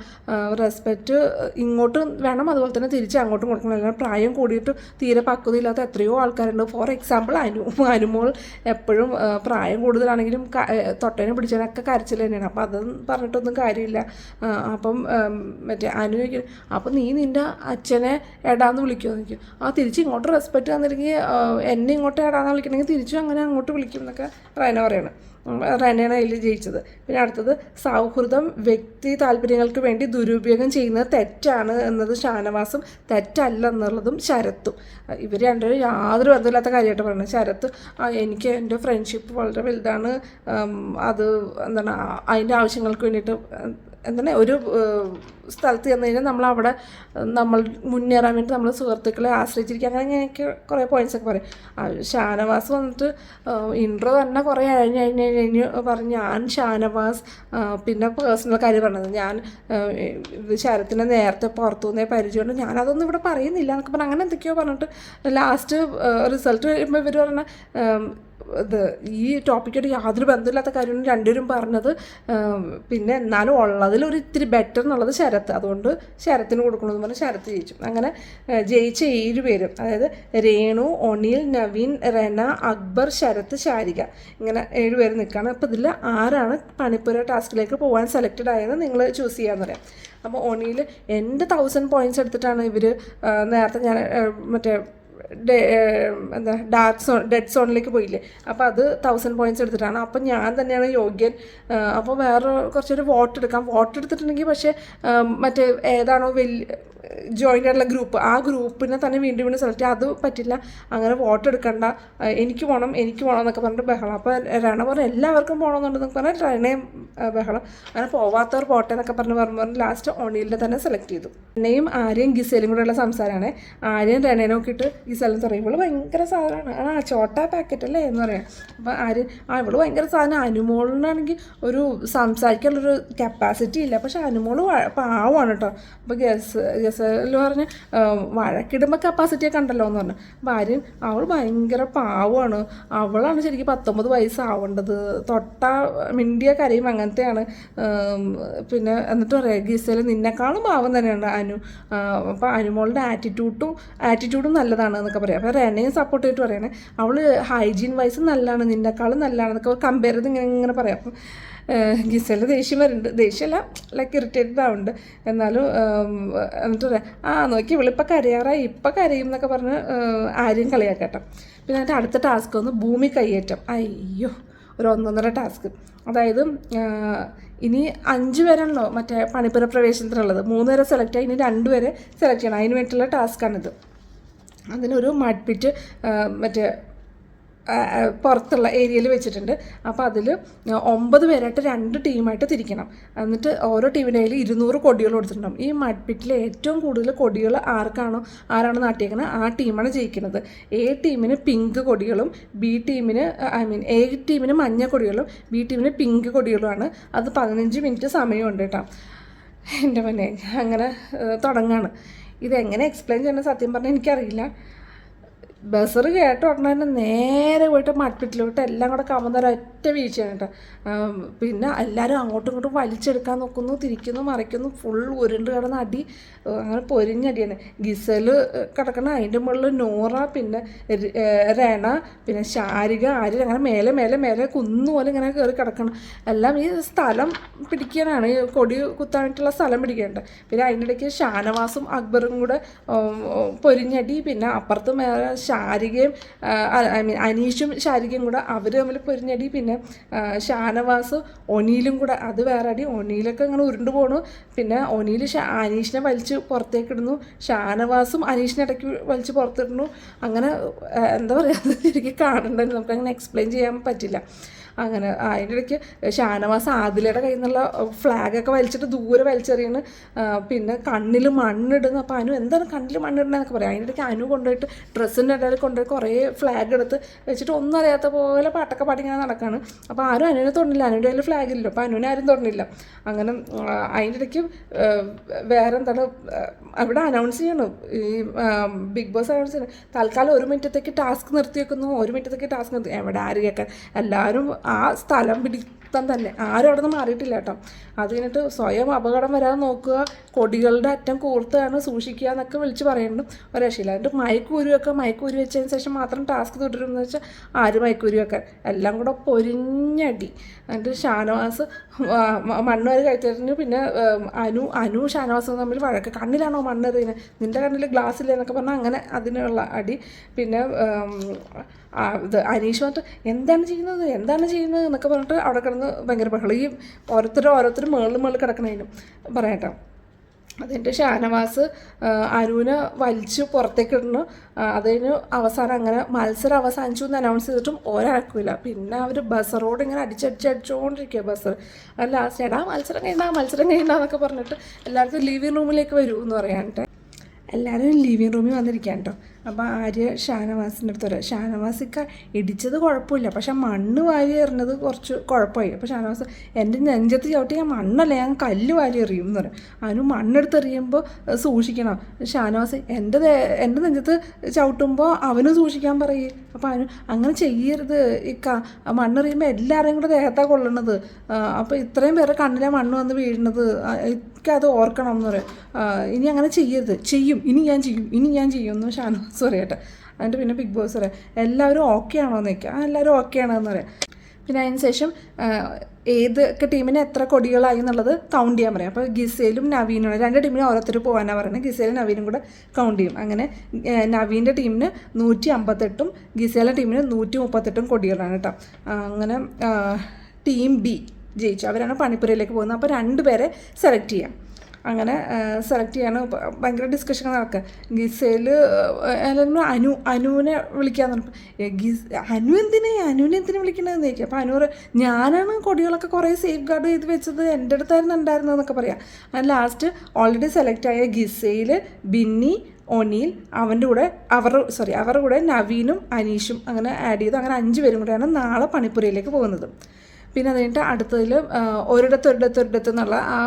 റെസ്പെക്റ്റ് ഇങ്ങോട്ട് വേണം, അതുപോലെ തന്നെ തിരിച്ച് അങ്ങോട്ടും കൊടുക്കണം. അല്ലെങ്കിൽ പ്രായം കൂടിയിട്ട് തീരെ പക്വതയില്ലാത്ത എത്രയോ ആൾക്കാരുണ്ട്. ഫോർ എക്സാമ്പിൾ അനു അനുമോൾ എപ്പോഴും പ്രായം കൂടുതലാണെങ്കിലും തൊട്ടേനെ പിടിച്ചതിനൊക്കെ കരച്ചിൽ തന്നെയാണ്. അപ്പോൾ അതൊന്നും പറഞ്ഞിട്ടൊന്നും കാര്യമില്ല. അപ്പം മറ്റേ അനു ചോദിക്കും, അപ്പം നീ നിൻ്റെ അച്ഛനെ എടാന്ന് വിളിക്കുമോ എന്ന് ചോദിക്കും. തിരിച്ച് ഇങ്ങോട്ട് റെസ്പെക്റ്റ് തന്നില്ലെങ്കിൽ എന്നെ ഇങ്ങോട്ട് എടാന്ന് വിളിക്കണമെങ്കിൽ തിരിച്ചും അങ്ങനെ അങ്ങോട്ട് വിളിക്കും എന്നൊക്കെ റൈന പറയണം. റെനയാണ് അതിൽ ജയിച്ചത്. പിന്നെ അടുത്തത്, സൗഹൃദം വ്യക്തി താല്പര്യങ്ങൾക്ക് വേണ്ടി ദുരുപയോഗം ചെയ്യുന്നത് തെറ്റാണ് എന്നത് ഷാനവാസും, തെറ്റല്ല എന്നുള്ളതും ശരത്തും. ഇവർ രണ്ടുപേരും യാതൊരു ബന്ധമില്ലാത്ത കാര്യമായിട്ട് പറയുന്നത്. ശരത്ത്, എനിക്ക് എൻ്റെ ഫ്രണ്ട്ഷിപ്പ് വളരെ വലുതാണ്, അത് എന്താണ് അതിൻ്റെ ആവശ്യങ്ങൾക്ക് വേണ്ടിയിട്ട് എന്താണ് ഒരു സ്ഥലത്ത് ചെന്ന് കഴിഞ്ഞാൽ നമ്മളവിടെ നമ്മൾ മുന്നേറാൻ വേണ്ടി നമ്മൾ സുഹൃത്തുക്കളെ ആശ്രയിച്ചിരിക്കുക, അങ്ങനെയൊക്കെ കുറേ പോയിൻറ്റ്സൊക്കെ പറയും. ഷാനവാസ് വന്നിട്ട് ഇൻട്രോ തന്നെ കുറേ കഴിഞ്ഞ് പറഞ്ഞ് ഞാൻ ഷാനവാസ് പിന്നെ പേഴ്സണൽ കാര്യം പറഞ്ഞത് ഞാൻ ശരത്തിനെ നേരത്തെ പുറത്തുനിന്നേ പരിചയമുണ്ട്, ഞാനതൊന്നും ഇവിടെ പറയുന്നില്ല എന്നൊക്കെ പറഞ്ഞാൽ അങ്ങനെ എന്തൊക്കെയോ പറഞ്ഞിട്ട് ലാസ്റ്റ് റിസൾട്ട് കഴിയുമ്പോൾ ഇവർ പറഞ്ഞ ഈ ടോപ്പിക്കായിട്ട് യാതൊരു ബന്ധമില്ലാത്ത കാര്യമാണ് രണ്ടുപേരും പറഞ്ഞത്. പിന്നെ എന്നാലും ഉള്ളതിലൊരു ഇത്തിരി ബെറ്റർ എന്നുള്ളത് ശരത്ത്, അതുകൊണ്ട് ശരത്തിന് കൊടുക്കണമെന്ന് പറഞ്ഞ് ശരത്ത് ജയിച്ചു. അങ്ങനെ ജയിച്ച 7 പേരും, അതായത് രേണു, ഒനിൽ, നവീൻ, റെന, അക്ബർ, ശരത്ത്, ശാരിക, ഇങ്ങനെ 7 പേര് നിൽക്കുകയാണ്. അപ്പോൾ ഇതിൽ ആരാണ് പണിപ്പുര ടാസ്കിലേക്ക് പോകാൻ സെലക്റ്റഡ് ആയെന്ന് നിങ്ങൾ ചൂസ് ചെയ്യാമെന്ന് പറയാം. അപ്പോൾ ഒനിൽ എൻ്റെ 1000 പോയിൻറ്റ്സ് എടുത്തിട്ടാണ് ഇവർ നേരത്തെ ഞാൻ മറ്റേ ഡെഡ് സോണിലേക്ക് പോയില്ലേ, അപ്പോൾ അത് 1000 പോയിൻറ്റ്സ് എടുത്തിട്ടാണ്. അപ്പം ഞാൻ തന്നെയാണ് യോഗ്യൻ. അപ്പോൾ വേറെ കുറച്ചൊരു വോട്ട് എടുത്തിട്ടുണ്ടെങ്കിൽ പക്ഷേ മറ്റേ ഏതാണോ ജോയിൻ്റ് ആയിട്ടുള്ള ഗ്രൂപ്പ്, ആ ഗ്രൂപ്പിനെ തന്നെ വീണ്ടും സെലക്ട് ചെയ്യുക, അത് പറ്റില്ല, അങ്ങനെ വോട്ട് എടുക്കണ്ട, എനിക്ക് പോകണം എന്നൊക്കെ പറഞ്ഞിട്ട് ബഹളം. അപ്പോൾ രണ പറഞ്ഞ് എല്ലാവർക്കും പോകണമെന്നുണ്ടെന്നൊക്കെ പറഞ്ഞാൽ രണയും ബഹളം. അങ്ങനെ പോവാത്തവർ പോട്ടെ എന്നൊക്കെ പറഞ്ഞ് ലാസ്റ്റ് ഒണിലിനെ തന്നെ സെലക്ട് ചെയ്തു. റെനയും ആര്യയും ഗിസേലും കൂടെയുള്ള സംസാരമാണ്. ആര്യൻ റെനയെ നോക്കിയിട്ട് ഗിസേലും പറയും, ഇവള് ഭയങ്കര സാധനമാണ്, ചോട്ടാ പാക്കറ്റ് അല്ലേ എന്ന് പറയാം. അപ്പോൾ ആര്യൻ, ഇവള് ഭയങ്കര സാധനം, അനുമോളിനാണെങ്കിൽ ഒരു സംസാരിക്കാനുള്ളൊരു കപ്പാസിറ്റി ഇല്ല, പക്ഷെ അനുമോള് പാവമാണ് കേട്ടോ. അപ്പോൾ ഗസല് പറഞ്ഞ് വഴക്കിടുമ്പോൾ കപ്പാസിറ്റിയൊക്കെ ഉണ്ടല്ലോ എന്ന് പറഞ്ഞു. ഭാര്യൻ, അവൾ ഭയങ്കര പാവമാണ്, അവളാണ് ശരിക്കും 19 വയസ്സാവേണ്ടത്, തൊട്ട മിണ്ടിയ കരയും അങ്ങനത്തെയാണ്. പിന്നെ എന്നിട്ട് പറയാം, ഗിസല് നിന്നെക്കാളും പാവം തന്നെയാണ് അനു, അപ്പോൾ അനുമോളുടെ ആറ്റിറ്റ്യൂഡും നല്ലതാണ് എന്നൊക്കെ പറയാം. അപ്പോൾ റെനയും സപ്പോർട്ട് ചെയ്തിട്ട് പറയണേ, അവൾ ഹൈജീൻ വൈസ് നല്ലതാണ്, നിന്നെക്കാളും നല്ലതാണെന്നൊക്കെ കമ്പയർ ചെയ്ത് ഇങ്ങനെ പറയാം. അപ്പം ഗിസല് ദേഷ്യം വരുന്നുണ്ട്, ദേഷ്യമല്ല ലൈക്ക് ഇറിറ്റേറ്റഡ് ആവുന്നുണ്ട്. എന്നാലും എന്നിട്ട് പറയാം, നോക്കി ഇവളിപ്പോൾ കരയാറായി, ഇപ്പം കരയും എന്നൊക്കെ പറഞ്ഞ് ആരെയും കളിയാക്കട്ടോ. പിന്നെ അതിൻ്റെ അടുത്ത ടാസ്ക് വന്ന് ഭൂമി കയ്യേറ്റം. അയ്യോ, ഒരു 1.5 ടാസ്ക്. അതായത് ഇനി 5 പേരാണല്ലോ മറ്റേ പണിപ്പുര പ്രവേശനത്തിനുള്ളത്, 3 പേരെ സെലക്ട് ആയി, ഇനി 2 പേരെ സെലക്ട് ചെയ്യണം. അതിന് വേണ്ടിയിട്ടുള്ള ടാസ്ക്കാണിത്. അതിനൊരു മഡ്പിറ്റ് മറ്റേ പുറത്തുള്ള ഏരിയയിൽ വെച്ചിട്ടുണ്ട്. അപ്പോൾ അതിൽ 9 പേരായിട്ട് 2 ടീമായിട്ട് തിരിക്കണം. എന്നിട്ട് ഓരോ ടീമിൻ്റെ കയ്യിൽ 200 കൊടികൾ കൊടുത്തിട്ടുണ്ടാകും. ഈ മഡ്പിറ്റിൽ ഏറ്റവും കൂടുതൽ കൊടികൾ ആരാണ് നാട്ടിയേക്കുന്നത് ആ ടീമാണ് ജയിക്കുന്നത്. എ ടീമിന് പിങ്ക് കൊടികളും എ ടീമിന് മഞ്ഞ കൊടികളും ബി ടീമിന് പിങ്ക് കൊടികളുമാണ്. അത് 15 മിനിറ്റ് സമയമുണ്ട് കേട്ടോ. എൻ്റെ മനെ അങ്ങനെ തുടങ്ങാണ്. ഇതെങ്ങനെ എക്സ്പ്ലെയിൻ ചെയ്യണമെന്ന് സത്യം പറഞ്ഞാൽ എനിക്കറിയില്ല. ബസറ് കേട്ട ഉടനെ തന്നെ നേരെ പോയിട്ട് മഡ്പിറ്റിലോട്ട് എല്ലാം കൂടെ കമന്നൊരു ഒറ്റ വീഴ്ചയാണ് കേട്ടോ. പിന്നെ എല്ലാവരും അങ്ങോട്ടും ഇങ്ങോട്ടും വലിച്ചെടുക്കാൻ നോക്കുന്നു, തിരിക്കുന്നു, മറിക്കുന്നു, ഫുൾ ഉരുണ്ട് കിടന്ന അടി, അങ്ങനെ പൊരിഞ്ഞടിയാണ്. ഗിസല് കിടക്കണം, അതിൻ്റെ മുകളിൽ നോറ, പിന്നെ രണ, പിന്നെ ശാരിക, ആര്യൻ, അങ്ങനെ മേലെ കുന്നുപോലെ ഇങ്ങനെ കയറി കിടക്കണം. എല്ലാം ഈ സ്ഥലം പിടിക്കാനാണ്, ഈ കൊടി കുത്താനായിട്ടുള്ള സ്ഥലം പിടിക്കാനുണ്ട്. പിന്നെ അതിൻ്റെ ഇടയ്ക്ക് ഷാനവാസും അക്ബറും കൂടെ പൊരിഞ്ഞടി. പിന്നെ അപ്പുറത്തും ശാരികയും അനീഷും ശാരികയും കൂടെ അവർ തമ്മിൽ പൊരിഞ്ഞടി. പിന്നെ ഷാനവാസ് ഒനീലും കൂടെ അത് വേറെ അടി. ഒനീലൊക്കെ ഇങ്ങനെ ഉരുണ്ട് പോണു. പിന്നെ ഒനീൽ അനീഷിനെ വലിച്ച് പുറത്തേക്കിടുന്നു, ഷാനവാസും അനീഷിനെ ഇടയ്ക്ക് വലിച്ച് പുറത്തിടുന്നു. അങ്ങനെ എന്താ പറയുക, ശരിക്കും കാണണ്ടെന്ന് നമുക്കങ്ങനെ എക്സ്പ്ലെയിൻ ചെയ്യാൻ പറ്റില്ല. അങ്ങനെ അതിൻ്റെ ഇടയ്ക്ക് ഷാനവാസ് ആദിലയുടെ കയ്യിൽ നിന്നുള്ള ഫ്ലാഗൊക്കെ വലിച്ചിട്ട് ദൂരെ വലിച്ചെറിയുന്നു. പിന്നെ കണ്ണിൽ മണ്ണിടുന്നു. അപ്പോൾ അനു എന്താണ് കണ്ണിൽ മണ്ണിടണമെന്നൊക്കെ പറയാം. അതിൻ്റെ ഇടയ്ക്ക് അനു കൊണ്ടുപോയിട്ട് ഡ്രസ്സിൻ്റെ ഇടയിൽ കൊണ്ടുപോയി കുറേ ഫ്ലാഗ് എടുത്ത് വെച്ചിട്ട് ഒന്നും അറിയാത്ത പോലെ പാട്ടൊക്കെ പാടി ഇങ്ങനെ നടക്കുകയാണ്. അപ്പോൾ ആരും അനുവിനെ തൊടണില്ല, അനുവിൻ്റെ കയ്യിൽ ഫ്ലാഗ് ഇല്ലല്ലോ, അപ്പോൾ അനുവിനെ ആരും തൊടണില്ല. അങ്ങനെ അതിൻ്റെ ഇടയ്ക്ക് വേറെ എന്താണ് അവിടെ അനൗൺസ് ചെയ്യണം, ഈ ബിഗ് ബോസ് അനൗൺസ് ചെയ്യണം, തൽക്കാലം 1 മിനിറ്റത്തേക്ക് ടാസ്ക് നിർത്തി വെക്കുന്നു, 1 മിനിറ്റത്തേക്ക് ടാസ്ക് നിർത്തി. എവിടെ ആര് കേൾക്കാൻ, എല്ലാവരും ആ സ്ഥലം പിടിത്തം തന്നെ ആരും അവിടെ നിന്ന് മാറിയിട്ടില്ല കേട്ടോ. അത് കഴിഞ്ഞിട്ട് സ്വയം അപകടം വരാതെ നോക്കുക, കൊടികളുടെ അറ്റം കൂർത്താണ് സൂക്ഷിക്കുക എന്നൊക്കെ വിളിച്ച് പറയുന്നുണ്ട്. ഒരു രക്ഷയില്ല. എന്നിട്ട് മയക്കൂരി വെച്ചതിന് ശേഷം മാത്രം ടാസ്ക് തുടരുമെന്ന് വെച്ചാൽ ആര് മയക്കൂരി വെക്കാൻ, എല്ലാം കൂടെ പൊരിഞ്ഞടി. എന്നിട്ട് ഷാനവാസ് മണ്ണ് വരെ കഴിച്ചു. പിന്നെ അനു ഷാനവാസും തമ്മിൽ വഴക്ക്, കണ്ണിലാണോ മണ്ണെറിയുന്നത്, നിൻ്റെ കണ്ണിൽ ഗ്ലാസ് ഇല്ല എന്നൊക്കെ പറഞ്ഞാൽ അങ്ങനെ അതിനുള്ള അടി. പിന്നെ ഇത് അനീഷ് വന്നിട്ട് എന്താണ് ചെയ്യുന്നത് എന്നൊക്കെ പറഞ്ഞിട്ട് അവിടെ കിടന്ന് ഭയങ്കര ബഹളം. ഈ ഓരോരുത്തർ മേളിൽ കിടക്കണേനും പറയട്ടോ. അതിൻ്റെ ഷാനവാസ് അനുവിനെ വലിച്ച് പുറത്തേക്ക് ഇടുന്നു. അതിന് അവസാനം അങ്ങനെ മത്സരം അവസാനിച്ചു എന്ന് അനൗൺസ് ചെയ്തിട്ടും ഒരാൾക്കില്ല. പിന്നെ അവർ ബസറോട് ഇങ്ങനെ അടിച്ചോണ്ടിരിക്കുക. ബസർ ലാസ്റ്റ് എടാ മത്സരം കഴിഞ്ഞാന്നൊക്കെ പറഞ്ഞിട്ട് എല്ലാവർക്കും ലിവിങ് റൂമിലേക്ക് വരൂ എന്ന് പറയാനിട്ട് എല്ലാവരും ലിവിങ് റൂമിൽ വന്നിരിക്കാൻ കേട്ടോ. അപ്പോൾ ആര്യ ഷാനവാസിൻ്റെ അടുത്ത് പറയാം, ഷാനവാസിക്ക ഇടിച്ചത് കുഴപ്പമില്ല, പക്ഷെ മണ്ണ് വാരി എറിഞ്ഞത് കുറച്ച് കുഴപ്പമായി. അപ്പോൾ ഷാനവാസ് എൻ്റെ നെഞ്ചത്ത് ചവിട്ടി ഞാൻ മണ്ണല്ല, ഞാൻ കല്ല് വാരി എറിയും എന്ന് പറയും. അതിന് മണ്ണെടുത്ത് എറിയുമ്പോൾ സൂക്ഷിക്കണം. ഷാനവാസ് എൻ്റെ നെഞ്ചത്ത് ചവിട്ടുമ്പോൾ അവന് സൂക്ഷിക്കാൻ പറയും. അപ്പോൾ അവന് അങ്ങനെ ചെയ്യരുത് ഇക്ക, മണ്ണെറിയുമ്പോൾ എല്ലാവരെയും കൂടെ ദേഹത്താണ് കൊള്ളണത്, അപ്പോൾ ഇത്രയും പേരെ കണ്ണിലെ മണ്ണ് വന്ന് വീഴുന്നത് അത് ഓർക്കണം എന്ന് പറയും. ഇനി അങ്ങനെ ചെയ്യരുത്, ഇനി ഞാൻ ചെയ്യും എന്ന് ഷാനവാസ് പറയട്ടെ. എന്നിട്ട് പിന്നെ ബിഗ് ബോസ് പറയാം എല്ലാവരും ഓക്കെ ആണോ എന്ന് ചോദിക്കുക. എല്ലാവരും ഓക്കെ ആണെന്ന് പറയാം. പിന്നെ അതിന് ശേഷം ഏതൊക്കെ ടീമിന് എത്ര കൊടികളായി എന്നുള്ളത് കൗണ്ട് ചെയ്യാൻ പറയാം. അപ്പോൾ ഗിസേലും നവീനും 2 ടീമിനും ഓരോരുത്തർ പോകാനാണ് പറയുന്നത്. ഗിസേലും നവീനും കൂടെ കൗണ്ട് ചെയ്യും. അങ്ങനെ നവീൻ്റെ ടീമിന് 158ഉം ഗിസേലിൻ്റെ ടീമിന് 138ഉം കൊടികളാണ് കേട്ടോ. അങ്ങനെ ടീം ബി ജയിച്ചു, അവരാണ് പണിപ്പുരയിലേക്ക് പോകുന്നത്. അപ്പോൾ 2 പേരെ സെലക്ട് ചെയ്യാം. അങ്ങനെ സെലക്ട് ചെയ്യാണ്. ഭയങ്കര ഡിസ്കഷൻ നടക്കുക. ഗിസേൽ എല്ലാവരും അനുവിനെ വിളിക്കാന്ന് പറഞ്ഞപ്പോൾ അനുവിനെ എന്തിനു വിളിക്കണമെന്ന് ചോദിക്കുക. അപ്പോൾ അനു ഞാനാണ് കൊടികളൊക്കെ കുറേ സേഫ് ഗാർഡ് ചെയ്ത് വെച്ചത്, എൻ്റെ അടുത്തായിരുന്നു ഉണ്ടായിരുന്നതെന്നൊക്കെ പറയാം. ലാസ്റ്റ് ഓൾറെഡി സെലക്ട് ആയ ഗിസേൽ, ബിന്നി, ഒനീൽ, അവരുടെ കൂടെ നവീനും അനീഷും അങ്ങനെ ആഡ് ചെയ്തു. അങ്ങനെ 5 പേരും കൂടെയാണ് നാളെ പണിപ്പുരയിലേക്ക് പോകുന്നത്. പിന്നെ അത് കഴിഞ്ഞിട്ട് അടുത്തതിൽ ഒരിടത്ത് എന്നുള്ള ആ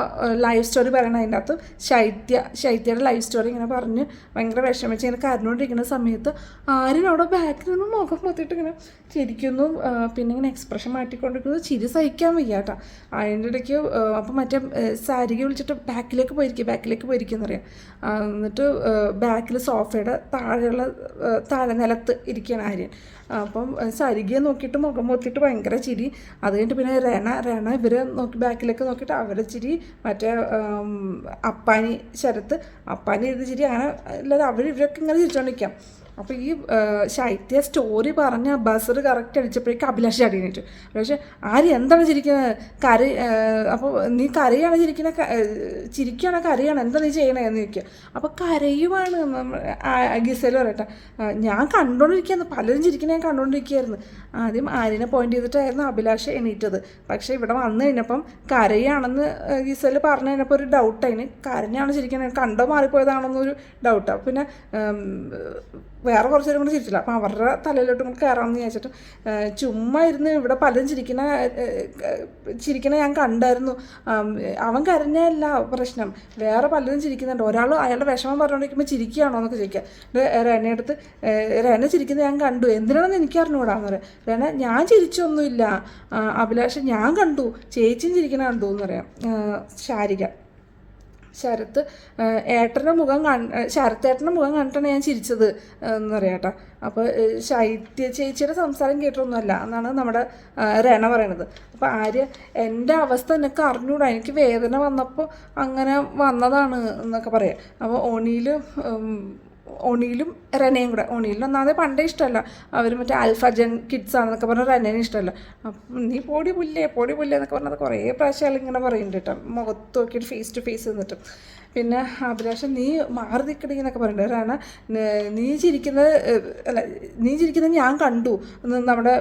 ലൈഫ് സ്റ്റോറി പറയണ അതിൻ്റെ അകത്ത് ശൈത്യയുടെ ലൈഫ് സ്റ്റോറി ഇങ്ങനെ പറഞ്ഞ് ഭയങ്കര വിഷമിച്ച് ഇങ്ങനെ കരഞ്ഞുകൊണ്ടിരിക്കുന്ന സമയത്ത് ആരും അവിടെ ബാക്കിൽ നിന്നും മുഖം പൊത്തിയിട്ട് ഇങ്ങനെ ചിരിക്കുന്നു. പിന്നെ ഇങ്ങനെ എക്സ്പ്രഷൻ മാറ്റിക്കൊണ്ടിരിക്കുന്നത് ചിരി സഹിക്കാൻ വയ്യ കേട്ടോ. അതിൻ്റെ ഇടയ്ക്ക് അപ്പം മറ്റേ സാരിക വിളിച്ചിട്ട് ബാക്കിലേക്ക് പോയിരിക്കുമെന്ന് അറിയാം. എന്നിട്ട് ബാക്കിൽ സോഫയുടെ താഴെ നിലത്ത് ഇരിക്കുകയാണ് ആര്യൻ. അപ്പം സരികയെ നോക്കിയിട്ട് മുഖം പൊത്തിയിട്ട് ഭയങ്കര ചിരി. അത് കഴിഞ്ഞിട്ട് പിന്നെ രണ ഇവരെ ബാക്കിലേക്ക് നോക്കിയിട്ട് അവരെ ചിരി. മറ്റേ അപ്പാനി ശരത്ത് ഇത് ചിരി. അങ്ങനെ എല്ലാവരും ഇവരൊക്കെ ഇങ്ങനെ ചിരിച്ചോണ്ടിരിക്കാം. അപ്പോൾ ഈ ശൈത്യ സ്റ്റോറി പറഞ്ഞ ബസർ കറക്റ്റ് അടിച്ചപ്പോഴേക്കും അഭിലാഷ് അടിയിട്ടു. പക്ഷേ ആര് എന്താണ് ചിരിക്കുന്നത്, അപ്പോൾ നീ കരയാണ് ചിരിക്കുകയാണോ കരയാണ്, എന്താ നീ ചെയ്യണേന്ന് ചോദിക്കുക. അപ്പോൾ കരയുവാണ് ഗിസേൽ പറയട്ടെ. ഞാൻ കണ്ടുകൊണ്ടിരിക്കുകയായിരുന്നു, പലരും ചിരിക്കണ ഞാൻ കണ്ടുകൊണ്ടിരിക്കുകയായിരുന്നു. ആദ്യം ആര്യനെ പോയിന്റ് ചെയ്തിട്ടായിരുന്നു അഭിലാഷ് എണീറ്റത്. പക്ഷേ ഇവിടെ വന്നു കഴിഞ്ഞപ്പം കരയാണെന്ന് ഗിസേൽ പറഞ്ഞു കഴിഞ്ഞപ്പോൾ ഒരു ഡൗട്ടായിന്. കരഞ്ഞാണ് ചിരിക്കണേ, കണ്ടോ മാറിപ്പോയതാണെന്നൊരു ഡൗട്ട്. അപ്പോൾ പിന്നെ വേറെ കുറച്ച് നേരം കൂടി ചിരിച്ചില്ല. അപ്പം അവരുടെ തലയിലോട്ടും കൂടി കയറാമെന്ന് വിചാരിച്ചിട്ട് ചുമ്മാ ഇരുന്ന് ഇവിടെ പലരും ചിരിക്കണ ഞാൻ കണ്ടായിരുന്നു. അവൻ കരഞ്ഞല്ല പ്രശ്നം, വേറെ പലരും ചിരിക്കുന്നുണ്ട്. ഒരാൾ അയാളുടെ വിഷമം പറഞ്ഞുകൊണ്ടിരിക്കുമ്പോൾ ചിരിക്കുകയാണോ എന്നൊക്കെ ചോദിക്കുക. റെനയെടുത്ത് റെന ചിരിക്കുന്നത് ഞാൻ കണ്ടു, എന്തിനാണെന്ന് എനിക്ക് അറിഞ്ഞുകൂടാന്ന് പറയാം. റെന ഞാൻ ചിരിച്ചൊന്നുമില്ല, അഭിലാഷ് ഞാൻ കണ്ടു, ചേച്ചിയും ചിരിക്കണ കണ്ടു എന്ന് പറയാം. ശരത്തേട്ടൻ്റെ മുഖം കണ്ടിട്ടാണ് ഞാൻ ചിരിച്ചത് എന്ന് പറയാം കേട്ടോ. അപ്പോൾ ശൈത്യ ചേച്ചിയുടെ സംസാരം കേട്ടൊന്നുമല്ല എന്നാണ് നമ്മുടെ രണ പറയണത്. അപ്പോൾ എൻ്റെ അവസ്ഥ എനിക്ക് അറിഞ്ഞൂടാ, എനിക്ക് വേദന വന്നപ്പോൾ അങ്ങനെ വന്നതാണ് എന്നൊക്കെ പറയാം. അപ്പോൾ ഒണിയിലും റെനയും കൂടെ. ഒണിയിലും ഒന്നാമത് പണ്ടേ ഇഷ്ടമല്ല, അവർ മറ്റേ ആൽഫജൻ കിഡ്സ് ആണെന്നൊക്കെ പറഞ്ഞാൽ റെനേനെ ഇഷ്ടമല്ല. അപ്പം നീ പൊടി പുല്ലേ എന്നൊക്കെ പറഞ്ഞത് കുറേ പ്രാവശ്യം ഇങ്ങനെ പറയുന്നുണ്ട് കേട്ടോ, മുഖത്ത് നോക്കിയിട്ട് ഫേസ് ടു ഫേസ് നിന്നിട്ട്. പിന്നെ അഭിലാഷം നീ മാറി നിൽക്കണേ എന്നൊക്കെ പറയുന്നുണ്ട്. കാരണം നീ ചിരിക്കുന്നത് ഞാൻ കണ്ടു എന്ന് നമ്മുടെ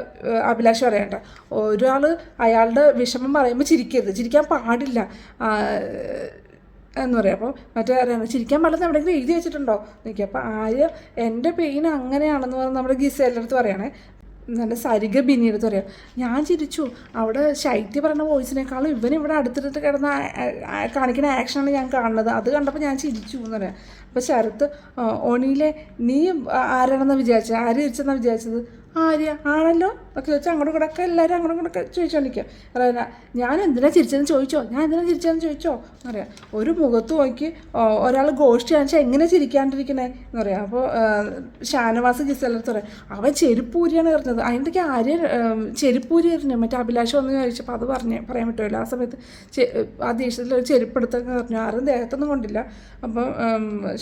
അഭിലാഷ് പറയണ്ട. ഒരാൾ അയാളുടെ വിഷമം പറയുമ്പോൾ ചിരിക്കാൻ പാടില്ല എന്ന് പറയാം. അപ്പോൾ മറ്റേ ചിരിക്കാൻ പാടില്ലെന്ന് എവിടെയെങ്കിലും എഴുതി വെച്ചിട്ടുണ്ടോ നോക്കി. അപ്പോൾ എൻ്റെ പെയിൻ അങ്ങനെയാണെന്ന് പറഞ്ഞ് നമ്മുടെ ഗിസേലിൻ്റെ അടുത്ത് പറയണേ. നല്ല സരിക ബിന്നിയെടുത്ത് പറയാം, ഞാൻ ചിരിച്ചു, അവിടെ ശൈത്യ പറയുന്ന വോയിസിനേക്കാളും ഇവനിവിടെ അടുത്തിട്ട് കിടന്ന കാണിക്കുന്ന ആക്ഷനാണ് ഞാൻ കാണുന്നത്, അത് കണ്ടപ്പോൾ ഞാൻ ചിരിച്ചു എന്ന് പറയാം. അപ്പോൾ ശരത്ത് ഒണിയിലെ നീ ആരാണെന്നാണ് വിചാരിച്ചത്, ആര് ചിരിച്ചെന്നാണ് വിചാരിച്ചത്, ആര്യ ആണല്ലോ ഒക്കെ ചോദിച്ചാൽ അങ്ങോട്ടും ഇങ്ങോട്ടൊക്കെ എല്ലാവരും അങ്ങോട്ടും ഇങ്ങോട്ടൊക്കെ ചോദിച്ചോണ്ടിരിക്കുക. പറയാ ഞാൻ എന്തിനാ ചിരിച്ചതെന്ന് ചോദിച്ചോ, ഞാൻ എന്തിനാ ചിരിച്ചതെന്ന് ചോദിച്ചോ എന്ന് പറയാം. ഒരു മുഖത്ത് നോക്കി ഒരാൾ ഗോഷ്ടി കാണിച്ചാൽ എങ്ങനെ ചിരിക്കാണ്ടിരിക്കണേ എന്ന് പറയാം. അപ്പോൾ ഷാനവാസ് ജിസലത്ത് പറയാം അവൻ ചെരുപ്പൂരിയാണ് എറിഞ്ഞത്. അതിൻ്റെക്ക് ആര്യ ചെരുപ്പൂരി എറിഞ്ഞു. മറ്റേ അഭിലാഷം ഒന്ന് ചോദിച്ചപ്പോൾ അത് പറയാൻ പറ്റുമല്ലോ. ആ സമയത്ത് ആ ദേഷ്യത്തിൽ ഒരു ചെരുപ്പെടുത്തൊക്കെ എറിഞ്ഞു. ആരും ദേഹത്തൊന്നും കൊണ്ടില്ല. അപ്പം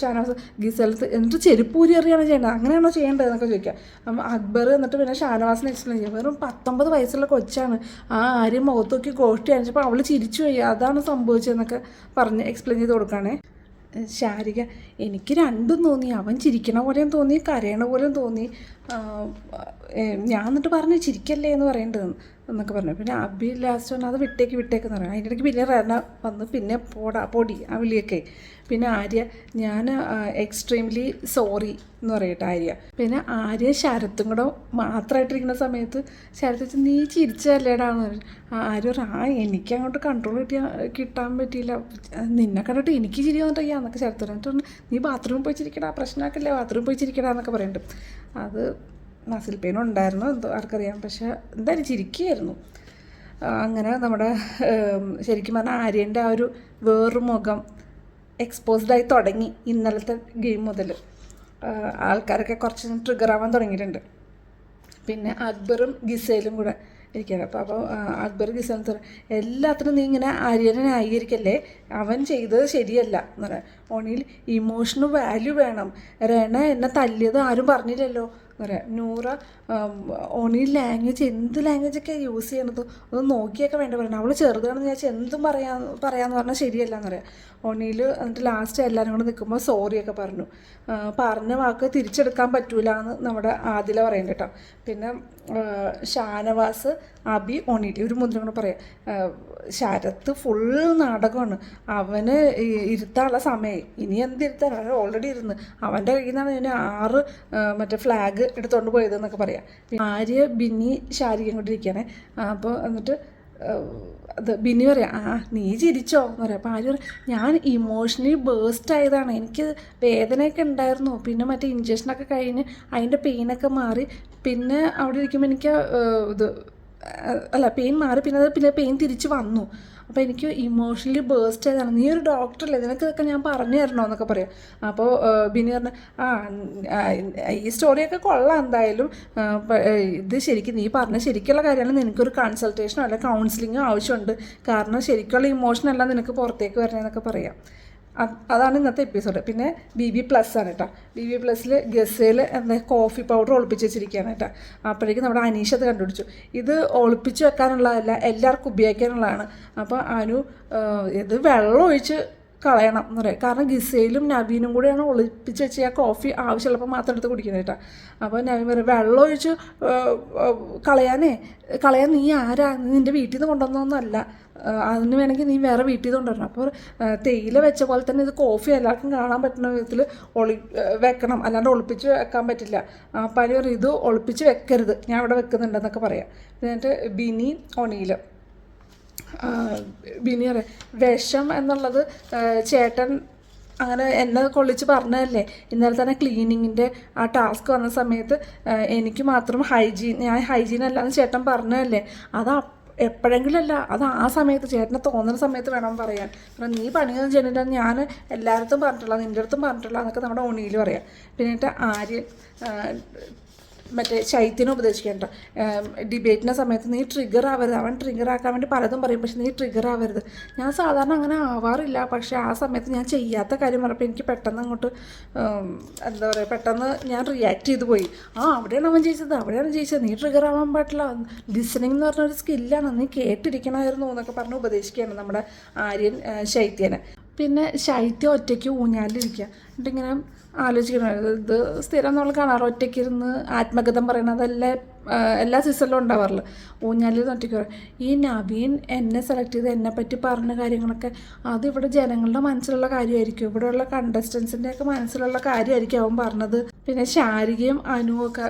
ഷാനവാസ് ഗിസലത്ത് എന്നിട്ട് ചെരുപ്പൂരി എറിയാണ് ചെയ്യേണ്ടത്, അങ്ങനെയാണോ ചെയ്യേണ്ടത് എന്നൊക്കെ ചോദിക്കാം. അപ്പം അക്ബർ എന്നിട്ട് പിന്നെ ഷാനവാസിനെ എക്സ്പ്ലെയിൻ ചെയ്യും. വെറും 19 വയസ്സുള്ള കൊച്ചാണ്, ആ ആര്യം മുഖത്ത് നോക്കി ഗോഷ്ടി കാണിച്ചപ്പോൾ അവൾ ചിരിച്ചു പോയി, അതാണ് സംഭവിച്ചതെന്നൊക്കെ പറഞ്ഞ് എക്സ്പ്ലെയിൻ ചെയ്ത് കൊടുക്കുകയാണേ. ശാരിക എനിക്ക് രണ്ടും തോന്നി, അവൻ ചിരിക്കണ പോലെയും തോന്നി കരയണ പോലെയും തോന്നി. ഞാൻ എന്നിട്ട് പറഞ്ഞു ചിരിക്കല്ലേ എന്ന് പറയേണ്ടത് എന്നൊക്കെ പറഞ്ഞു. പിന്നെ അബി ലാസ്റ്റ് വന്ന് അത് വിട്ടേക്കെന്ന് പറഞ്ഞു. അതിൻ്റെ ഇടയ്ക്ക് പിന്നെ റെന വന്ന് പിന്നെ പൊടി ആ വിളിയൊക്കെ. പിന്നെ ആര്യ ഞാൻ എക്സ്ട്രീംലി സോറി എന്ന് പറയട്ടെ ആര്യ. പിന്നെ ആര്യ ശരത്തും കൂടെ മാത്രമായിട്ടിരിക്കുന്ന സമയത്ത് ശരത്ത് വെച്ച് നീ ചിരിച്ചല്ലേടാന്ന് പറഞ്ഞു. ആര്യ എനിക്ക് അങ്ങോട്ട് കൺട്രോൾ കിട്ടാൻ പറ്റിയില്ല, നിന്നെ കണ്ടിട്ട് എനിക്ക് ചിരി വന്നിട്ട് എന്നൊക്കെ ശരത്ത് പറഞ്ഞിട്ട് നീ ബാത്റൂമിൽ പോയി ചിരിക്കടാ, പ്രശ്നമാക്കില്ലേ, ബാത്റൂമിൽ പോയി ചിരിക്കടാ എന്നൊക്കെ പറയുന്നുണ്ട്. അത് മസിൽ പെയിൻ ഉണ്ടായിരുന്നു എന്തോ ആർക്കറിയാം, പക്ഷെ എന്തായാലും ചിരിക്കുകയായിരുന്നു. അങ്ങനെ നമ്മുടെ ശരിക്കും പറഞ്ഞാൽ ആര്യൻ്റെ ആ ഒരു വേറൊരു മുഖം എക്സ്പോസ്ഡായി തുടങ്ങി ഇന്നലത്തെ ഗെയിം മുതൽ. ആൾക്കാരൊക്കെ കുറച്ച് ട്രിഗർ ആവാൻ തുടങ്ങിയിട്ടുണ്ട്. പിന്നെ അക്ബറും ഗിസയിലും കൂടെ ഇരിക്കുകയാണ്. അപ്പോൾ അക്ബർ ഗിസേലും പറയാം എല്ലാത്തിനും നീ ഇങ്ങനെ ആര്യനെ ന്യായീകരിക്കല്ലേ, അവൻ ചെയ്തത് ശരിയല്ല എന്ന് പറയാം. ഓണിയിൽ ഇമോഷണൽ വാല്യൂ വേണം, റെന എന്നെ തല്ലിയത് ആരും പറഞ്ഞില്ലല്ലോ എന്ന് പറയാം. നൂറ ഓണിയിൽ ലാംഗ്വേജ് എന്ത് ലാംഗ്വേജൊക്കെ യൂസ് ചെയ്യണത് ഒന്ന് നോക്കിയൊക്കെ വേണ്ട പറയണം, അവൾ ചെറുതാണെന്ന് വിചാരിച്ചാൽ എന്തും പറയാമെന്ന് പറഞ്ഞാൽ ശരിയല്ല എന്ന് പറയാം. ഓണിയിൽ എന്നിട്ട് ലാസ്റ്റ് എല്ലാവരും കൂടെ നിൽക്കുമ്പോൾ സോറിയൊക്കെ പറഞ്ഞു. പറഞ്ഞ വാക്ക് തിരിച്ചെടുക്കാൻ പറ്റൂല എന്ന് നമ്മുടെ ആദില പറയുന്നുണ്ട് കേട്ടോ. പിന്നെ ഷാനവാസ് അബി ഓണിയിൽ ഒരു മുദ്രം കൂടെ പറയാം. ശരത്ത് ഫുൾ നാടകമാണ്, അവന് ഇരുത്താനുള്ള സമയം ഇനി എന്തിരുത്താൻ, അവൻ ഓൾറെഡി ഇരുന്ന് അവൻ്റെ കയ്യിൽ നിന്നാണ് ഞാൻ 6 മറ്റേ ഫ്ലാഗ് എടുത്തുകൊണ്ട് പോയതെന്നൊക്കെ പറയാം. ആര്യ ബിന്നി ശാരികയും കൊണ്ടിരിക്കുകയാണേ. അപ്പോൾ എന്നിട്ട് അത് ബിന്നി പറയാം നീ ചിരിച്ചോ എന്ന് പറയാം. അപ്പോൾ ആര്യ പറയാം ഞാൻ ഇമോഷണലി ബേസ്റ്റ് ആയതാണ്, എനിക്ക് വേദനയൊക്കെ ഉണ്ടായിരുന്നു, പിന്നെ മറ്റേ ഇഞ്ചക്ഷനൊക്കെ കഴിഞ്ഞ് അതിൻ്റെ പെയിനൊക്കെ മാറി, പിന്നെ അവിടെ ഇരിക്കുമ്പോൾ എനിക്ക് പെയിൻ മാറി, പിന്നെ പെയിൻ തിരിച്ച് വന്നു, അപ്പോൾ എനിക്ക് ഇമോഷണലി ബേസ്റ്റ് ആയതാണ്, നീ ഒരു ഡോക്ടറല്ലേ നിനക്ക് ഇതൊക്കെ ഞാൻ പറഞ്ഞു തരണോ എന്നൊക്കെ പറയാം. അപ്പോൾ ബിനി പറഞ്ഞു ഈ സ്റ്റോറിയൊക്കെ കൊള്ളാം എന്തായാലും, ഇത് ശരിക്കും നീ പറഞ്ഞ ശരിക്കുള്ള കാര്യമാണ്, നിനക്കൊരു കൺസൾട്ടേഷനോ അല്ലെങ്കിൽ കൗൺസിലിങ്ങോ ആവശ്യമുണ്ട്, കാരണം ശരിക്കുള്ള ഇമോഷനല്ല നിനക്ക് പുറത്തേക്ക് വരണമെന്നൊക്കെ പറയാം. അതാണ് ഇന്നത്തെ എപ്പിസോഡ്. പിന്നെ BB+ ആണ് കേട്ടോ. BB+ ഗസയിൽ എന്താ കോഫി പൗഡർ ഒളിപ്പിച്ച് വെച്ചിരിക്കുകയാണ് കേട്ടോ. അപ്പോഴേക്കും നമ്മുടെ അനീഷ് അത് കണ്ടുപിടിച്ചു. ഇത് ഒളിപ്പിച്ച് വെക്കാനുള്ളതല്ല, എല്ലാവർക്കും ഉപയോഗിക്കാനുള്ളതാണ്. അപ്പോൾ അനു ഇത് വെള്ളം ഒഴിച്ച് കളയണം എന്ന് പറയും, കാരണം ഗിസയിലും നവീനും കൂടെയാണ് ഒളിപ്പിച്ച് വെച്ച് ആ കോഫി ആവശ്യമുള്ളപ്പോൾ മാത്രം എടുത്ത് കുടിക്കുന്നത് കേട്ടോ. അപ്പോൾ നവീൻ പറയും വെള്ളം ഒഴിച്ച് കളയാൻ നീ ആരാ, നിൻ്റെ വീട്ടിൽ നിന്ന് കൊണ്ടുവന്നൊന്നുമല്ല, അതിന് വേണമെങ്കിൽ നീ വേറെ വീട്ടിൽ നിന്ന് കൊണ്ടുവരണം. അപ്പോൾ തേയില വെച്ച പോലെ തന്നെ ഇത് കോഫി എല്ലാവർക്കും കാണാൻ പറ്റുന്ന വിധത്തിൽ വെക്കണം, അല്ലാണ്ട് ഒളിപ്പിച്ച് വെക്കാൻ പറ്റില്ല. അപ്പോൾ അവർ ഇത് ഒളിപ്പിച്ച് വെക്കരുത്, ഞാൻ ഇവിടെ വെക്കുന്നുണ്ടെന്നൊക്കെ പറയാം. എന്നിട്ട് ബിനി ഒണിയിൽ ബിനി പറയാം വിഷം എന്നുള്ളത് ചേട്ടൻ അങ്ങനെ എന്നെ കൊള്ളിച്ച് പറഞ്ഞതല്ലേ, ഇന്നലെ തന്നെ ക്ലീനിങ്ങിൻ്റെ ആ ടാസ്ക് വന്ന സമയത്ത് എനിക്ക് മാത്രം ഞാൻ ഹൈജീൻ അല്ലാന്ന് ചേട്ടൻ പറഞ്ഞതല്ലേ, അത് എപ്പോഴെങ്കിലും അല്ല, അത് ആ സമയത്ത് ചേട്ടനെ തോന്നുന്ന സമയത്ത് വേണം പറയാൻ. കാരണം നീ പണിയൊന്നും ചെയ്യണില്ല, ഞാൻ എല്ലായിടത്തും പറഞ്ഞിട്ടുള്ള നിൻ്റെ അടുത്തും പറഞ്ഞിട്ടുള്ള എന്നൊക്കെ നമ്മുടെ ഒണിയിൽ പറയാം. പിന്നീട് ആര്യൻ മറ്റേ ശൈത്യനെ ഉപദേശിക്കേണ്ട ഡിബേറ്റിൻ്റെ സമയത്ത് നീ ട്രിഗർ ആവരുത്, അവൻ ട്രിഗർ ആക്കാൻ വേണ്ടി പലതും പറയും, പക്ഷെ നീ ട്രിഗർ ആവരുത്. ഞാൻ സാധാരണ അങ്ങനെ ആവാറില്ല, പക്ഷേ ആ സമയത്ത് ഞാൻ ചെയ്യാത്ത കാര്യം പറഞ്ഞപ്പോൾ എനിക്ക് പെട്ടെന്ന് അങ്ങോട്ട് എന്താ പറയുക, പെട്ടെന്ന് ഞാൻ റിയാക്ട് ചെയ്ത് പോയി. അവിടെയാണ് അവൻ ജയിച്ചത്, നീ ട്രിഗർ ആവാൻ പാടില്ല, ലിസണിങ് എന്ന് പറഞ്ഞൊരു സ്കില്ലാണ്, നീ കേട്ടിരിക്കണമായിരുന്നു എന്നൊക്കെ പറഞ്ഞ് ഉപദേശിക്കുകയാണ് നമ്മുടെ ആര്യൻ ശൈത്യനെ. പിന്നെ ശൈത്യം ഒറ്റയ്ക്ക് ഊഞ്ഞാലിരിക്കുക എന്നിട്ടിങ്ങനെ ആലോചിക്കണം, ഇത് സ്ഥിരം നമ്മൾ കാണാറ്, ഒറ്റയ്ക്ക് ഇരുന്ന് ആത്മകഥം പറയണത് എല്ലാ സീസണിലും ഉണ്ടാവാറില്ല. ഊഞ്ഞാലിൽ ഒറ്റയ്ക്ക് പറയും. ഈ നവീൻ എന്നെ സെലക്ട് ചെയ്ത് എന്നെപ്പറ്റി പറഞ്ഞ കാര്യങ്ങളൊക്കെ അതിവിടെ ജനങ്ങളുടെ മനസ്സിലുള്ള കാര്യമായിരിക്കും, ഇവിടെയുള്ള കണ്ടസ്റ്റൻസിൻ്റെയൊക്കെ മനസ്സിലുള്ള കാര്യമായിരിക്കും അവൻ പറഞ്ഞത്. പിന്നെ ശാരികയും അനുവും ഒക്കെ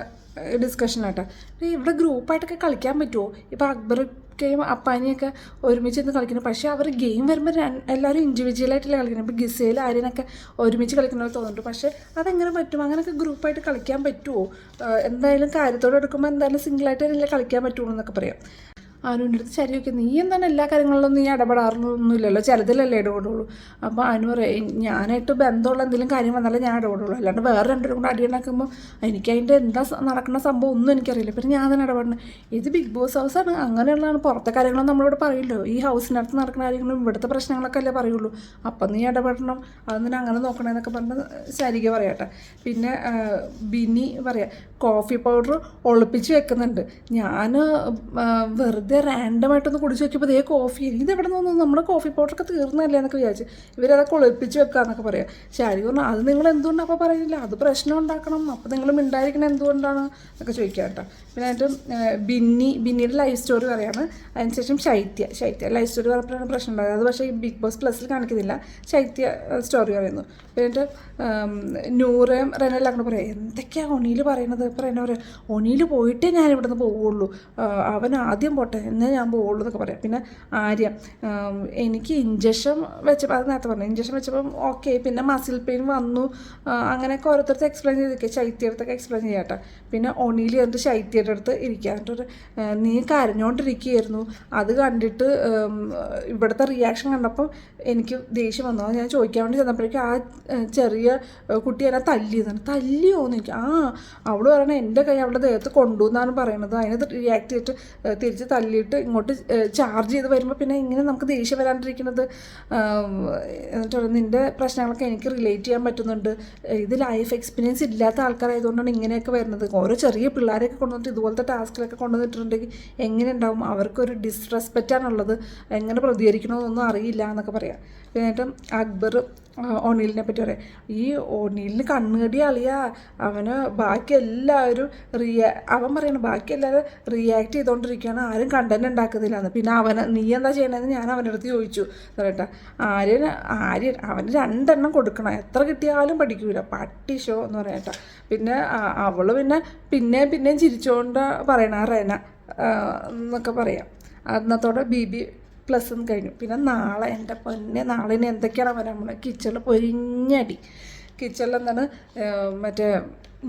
ഡിസ്കഷൻ ആട്ടോ, ഇവിടെ ഗ്രൂപ്പായിട്ടൊക്കെ കളിക്കാൻ പറ്റുമോ, ഇപ്പോൾ അക്ബർ ഗെയിം അപ്പാനിയൊക്കെ ഒരുമിച്ച് നിന്ന് കളിക്കുന്നത്. പക്ഷേ അവർ ഗെയിം വരുമ്പോൾ എല്ലാവരും ഇൻഡിവിജ്വലായിട്ടല്ലേ കളിക്കുന്നത്. ഇപ്പോൾ ഗിസയിൽ ആര്യനൊക്കെ ഒരുമിച്ച് കളിക്കുന്നത് തോന്നുന്നുണ്ട്. പക്ഷേ അതെങ്ങനെ പറ്റും? അങ്ങനെയൊക്കെ ഗ്രൂപ്പായിട്ട് കളിക്കാൻ പറ്റുമോ? എന്തായാലും കാര്യത്തോടെ എടുക്കുമ്പോൾ എന്തായാലും സിംഗിളായിട്ടല്ലേ കളിക്കാൻ പറ്റുള്ളൂ എന്നൊക്കെ പറയാം. അനുവിൻ്റെ അടുത്ത് ശരി വയ്ക്കുക, നീ എന്താണ് എല്ലാ കാര്യങ്ങളിലൊന്നും നീ ഇടപെടാറൊന്നുമില്ലല്ലോ, ചിലതിലല്ലേ ഇടപെടുള്ളൂ. അപ്പോൾ അനു പറയും, ഞാനായിട്ട് ബന്ധമുള്ള എന്തെങ്കിലും കാര്യം വന്നാലേ ഞാൻ ഇടപെടുള്ളൂ, അല്ലാണ്ട് വേറെ രണ്ടുപേരും കൂടെ അടിയുണ്ടാക്കുമ്പോൾ എനിക്ക് അതിൻ്റെ എന്താ നടക്കുന്ന സംഭവം ഒന്നും എനിക്കറിയില്ല, പിന്നെ ഞാൻ തന്നെ ഇടപെടണം. ഇത് ബിഗ് ബോസ് ഹൗസാണ്, അങ്ങനെയുള്ളതാണ്. പുറത്തെ കാര്യങ്ങളും നമ്മളിവിടെ പറയില്ലോ, ഈ ഹൗസിനകത്ത് നടക്കുന്ന കാര്യങ്ങളും ഇവിടുത്തെ പ്രശ്നങ്ങളൊക്കെ അല്ലേ പറയുള്ളൂ. അപ്പം നീ ഇടപെടണം, അതൊന്നും അങ്ങനെ നോക്കണമെന്നൊക്കെ പറഞ്ഞ് ശരിക പറയാട്ടെ. പിന്നെ ബിനി പറയാം, കോഫി പൗഡർ ഒളിപ്പിച്ച് വെക്കുന്നുണ്ട്. ഞാൻ വെറുതെ റാൻഡമായിട്ടൊന്ന് കുടിച്ച് നോക്കിയപ്പോൾ ഇതേ കോഫി, ഇതെവിടെ നിന്ന് നമ്മുടെ കോഫി പൗഡറൊക്കെ തീർന്നല്ലേ എന്നൊക്കെ വിചാരിച്ചു. ഇവരതൊക്കെ ഒളിപ്പിച്ച് വെക്കാന്നൊക്കെ പറയാം. ശരി പറഞ്ഞു, അത് നിങ്ങൾ എന്തുകൊണ്ടാണ് അപ്പോൾ പറയുന്നില്ല, അത് പ്രശ്നം ഉണ്ടാക്കണം, അപ്പോൾ നിങ്ങൾ മിണ്ടായിരിക്കണം എന്തുകൊണ്ടാണ് എന്നൊക്കെ ചോദിക്കാം കേട്ടോ. പിന്നെ അതിൻ്റെ ബിന്നിയുടെ ലൈഫ് സ്റ്റോറി പറയാണ്. അതിനുശേഷം ശൈത്യ ലൈഫ് സ്റ്റോറി പറഞ്ഞപ്പോഴാണ് പ്രശ്നം ഉണ്ടായത്. അത് പക്ഷേ ഈ ബിഗ് ബോസ് പ്ലസ്സിൽ കാണിക്കുന്നില്ല, ശൈത്യ സ്റ്റോറി പറയുന്നു. പിന്നെ നൂറേം റെനെല്ലാം അങ്ങോട്ട് പറയാം, എന്തൊക്കെയാണ് ഒണിയിൽ പറയുന്നത്. ഇപ്പോൾ എന്നെ പറയാം, ഒണിയിൽ പോയിട്ടേ ഞാൻ ഇവിടെ നിന്ന് പോവുള്ളൂ, അവൻ ആദ്യം പോട്ടെ എന്നേ ഞാൻ പോവുള്ളൂ എന്നൊക്കെ പറയാം. പിന്നെ ആര്യ, എനിക്ക് ഇഞ്ചക്ഷൻ വെച്ചപ്പോൾ, അത് നേരത്തെ പറഞ്ഞു, ഇഞ്ചക്ഷൻ വെച്ചപ്പം ഓക്കെ, പിന്നെ മസിൽ പെയിൻ വന്നു, അങ്ങനെയൊക്കെ ഓരോരുത്തർക്ക് എക്സ്പ്ലെയിൻ ചെയ്തിരിക്കുക, ശൈത്യടുത്തൊക്കെ എക്സ്പ്ലെയിൻ ചെയ്യാട്ടെ. പിന്നെ ഒണിയിൽ എന്നിട്ട് ശൈത്യയുടെ അടുത്ത് ഇരിക്കുക, എന്നിട്ട് നീ കരഞ്ഞുകൊണ്ടിരിക്കുകയായിരുന്നു, അത് കണ്ടിട്ട് ഇവിടുത്തെ റിയാക്ഷൻ കണ്ടപ്പം എനിക്ക് ദേഷ്യം വന്നു, ഞാൻ ചോദിക്കാൻ വേണ്ടി ചെന്നപ്പോഴേക്കും ആ ചെറിയ കുട്ടി എന്നെ തല്ലിയോന്ന് എനിക്ക്. അവൾ പറയണത് എൻ്റെ കൈ അവളുടെ ദേഹത്ത് കൊണ്ടുവന്നാണ് പറയണത്. അതിന് റിയാക്ട് ചെയ്തിട്ട് തിരിച്ച് തല്ലിയിട്ട് ഇങ്ങോട്ട് ചാർജ് ചെയ്ത് വരുമ്പോൾ പിന്നെ ഇങ്ങനെ നമുക്ക് ദേഷ്യം വരാണ്ടിരിക്കുന്നത്. എന്നിട്ട് നിൻ്റെ പ്രശ്നങ്ങളൊക്കെ എനിക്ക് റിലേറ്റ് ചെയ്യാൻ പറ്റുന്നുണ്ട്, ഇത് ലൈഫ് എക്സ്പീരിയൻസ് ഇല്ലാത്ത ആൾക്കാരായതുകൊണ്ടാണ് ഇങ്ങനെയൊക്കെ വരുന്നത്. ഓരോ ചെറിയ പിള്ളേരെയൊക്കെ കൊണ്ടുവന്നിട്ട് ഇതുപോലത്തെ ടാസ്കിലൊക്കെ കൊണ്ടുവന്നിട്ടുണ്ടെങ്കിൽ എങ്ങനെ ഉണ്ടാവും, അവർക്കൊരു ഡിസ്റെസ്പെക്റ്റാണുള്ളത്, എങ്ങനെ പ്രതികരിക്കണമെന്നൊന്നും അറിയില്ല എന്നൊക്കെ പറയാം. പിന്നെ അക്ബർ ഒണീലിനെ പറ്റി പറയാം, ഈ ഒണീലിന് കണ്ണുകടി അളിയാ, അവന് ബാക്കി എല്ലാവരും അവൻ പറയണം ബാക്കി എല്ലാവരും റിയാക്ട് ചെയ്തുകൊണ്ടിരിക്കുകയാണ്, ആരും കണ്ടന്റ് ഉണ്ടാക്കുന്നില്ലാന്ന്. പിന്നെ നീ എന്താ ചെയ്യണമെന്ന് ഞാൻ അവൻ്റെ അടുത്ത് ചോദിച്ചു കേട്ടാ. അവന് 2 എണ്ണം കൊടുക്കണം, എത്ര കിട്ടിയാലും പഠിക്കൂല, പട്ടി ഷോ എന്ന് പറയട്ടാ. പിന്നെ അവള് പിന്നെയും ചിരിച്ചുകൊണ്ട് പറയണ റെന എന്നൊക്കെ പറയാം. അന്നത്തോടെ BB+ കഴിഞ്ഞു. പിന്നെ നാളെ എൻ്റെ പൊന്നെ, നാളെ ഇനി എന്തൊക്കെയാണ് പറയാൻ നമ്മളെ കിച്ചണിൽ പൊരിഞ്ഞടി. കിച്ചണിൽ എന്താണ് മറ്റേ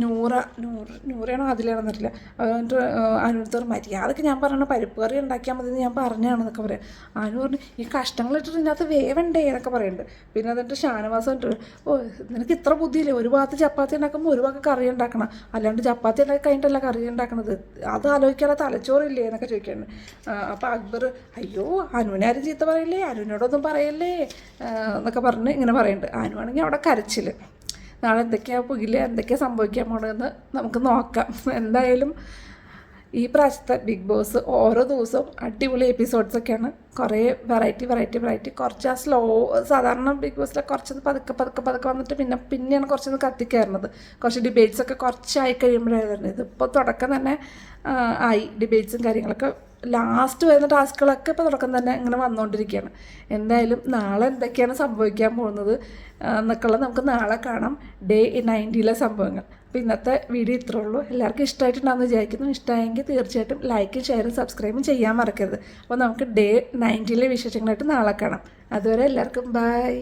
നൂറയാണോ അതിലാണെന്ന് അറിയില്ല. എന്നിട്ട് അനുവടുത്തോട് മര്യാദക്ക് ഞാൻ പറയണ പരിപ്പ് കറി ഉണ്ടാക്കിയാൽ മതി എന്ന് ഞാൻ പറഞ്ഞാണെന്നൊക്കെ പറയാം. അനു പറഞ്ഞു, ഈ കഷ്ണങ്ങളിട്ടിട്ട് ഇതിനകത്ത് വേവണ്ടേ എന്നൊക്കെ പറയുന്നുണ്ട്. പിന്നെ എന്നിട്ട് ഷാനവാസം എന്നിട്ട്, നിനക്ക് ഇത്ര ബുദ്ധിയില്ലേ, ഒരു ഭാഗത്ത് ചപ്പാത്തി ഉണ്ടാക്കുമ്പോൾ ഒരു ഭാഗത്ത് കറി ഉണ്ടാക്കണം, അല്ലാണ്ട് ചപ്പാത്തി ഉണ്ടാക്കി കഴിഞ്ഞിട്ടല്ല കറി ഉണ്ടാക്കണത്, അത് ആലോചിക്കാതെ തലച്ചോറില്ലേ എന്നൊക്കെ ചോദിക്കുകയാണ്. അപ്പോൾ അക്ബർ, അയ്യോ അനുവിനെ ആരും ചീത്ത പറയില്ലേ, അനുവിനോടൊന്നും പറയല്ലേ എന്നൊക്കെ പറഞ്ഞ് ഇങ്ങനെ പറയുന്നുണ്ട്. അനുവാണെങ്കിൽ അവിടെ കരച്ചിൽ. നാളെ എന്തൊക്കെയാണ് പുകില്, എന്തൊക്കെയാണ് സംഭവിക്കാൻ പോകണമെന്ന് നമുക്ക് നോക്കാം. എന്തായാലും ഈ പ്രാവശ്യത്തെ ബിഗ് ബോസ് ഓരോ ദിവസവും അടിപൊളി എപ്പിസോഡ്സൊക്കെയാണ്. കുറേ വെറൈറ്റി കുറച്ച് ആ സ്ലോ, സാധാരണ ബിഗ് ബോസിലെ കുറച്ചൊന്ന് പതുക്കെ വന്നിട്ട് പിന്നെയാണ് കുറച്ചൊന്ന് കത്തിക്കയറുന്നത്. കുറച്ച് ഡിബേറ്റ്സൊക്കെ കുറച്ചായി കഴിയുമ്പോഴായിരുന്നു. ഇതിപ്പോൾ തുടക്കം തന്നെ ആയി ഡിബേറ്റ്സും കാര്യങ്ങളൊക്കെ, ലാസ്റ്റ് വരുന്ന ടാസ്കുകളൊക്കെ ഇപ്പോൾ തുടക്കം തന്നെ ഇങ്ങനെ വന്നുകൊണ്ടിരിക്കുകയാണ്. എന്തായാലും നാളെ എന്തൊക്കെയാണ് സംഭവിക്കാൻ പോകുന്നത് എന്നൊക്കെയുള്ളത് നമുക്ക് നാളെ കാണാം. ഡേ 90 സംഭവങ്ങൾ. അപ്പോൾ ഇന്നത്തെ വീഡിയോ ഇത്രേ ഉള്ളൂ. എല്ലാവർക്കും ഇഷ്ടമായിട്ടുണ്ടാകുമെന്ന് വിചാരിക്കുന്നു. ഇഷ്ടമായെങ്കിൽ തീർച്ചയായിട്ടും ലൈക്കും ഷെയറും സബ്സ്ക്രൈബും ചെയ്യാൻ മറക്കരുത്. അപ്പോൾ നമുക്ക് ഡേ 90 വിശേഷങ്ങളായിട്ട് നാളെ കാണാം. അതുവരെ എല്ലാവർക്കും ബൈ.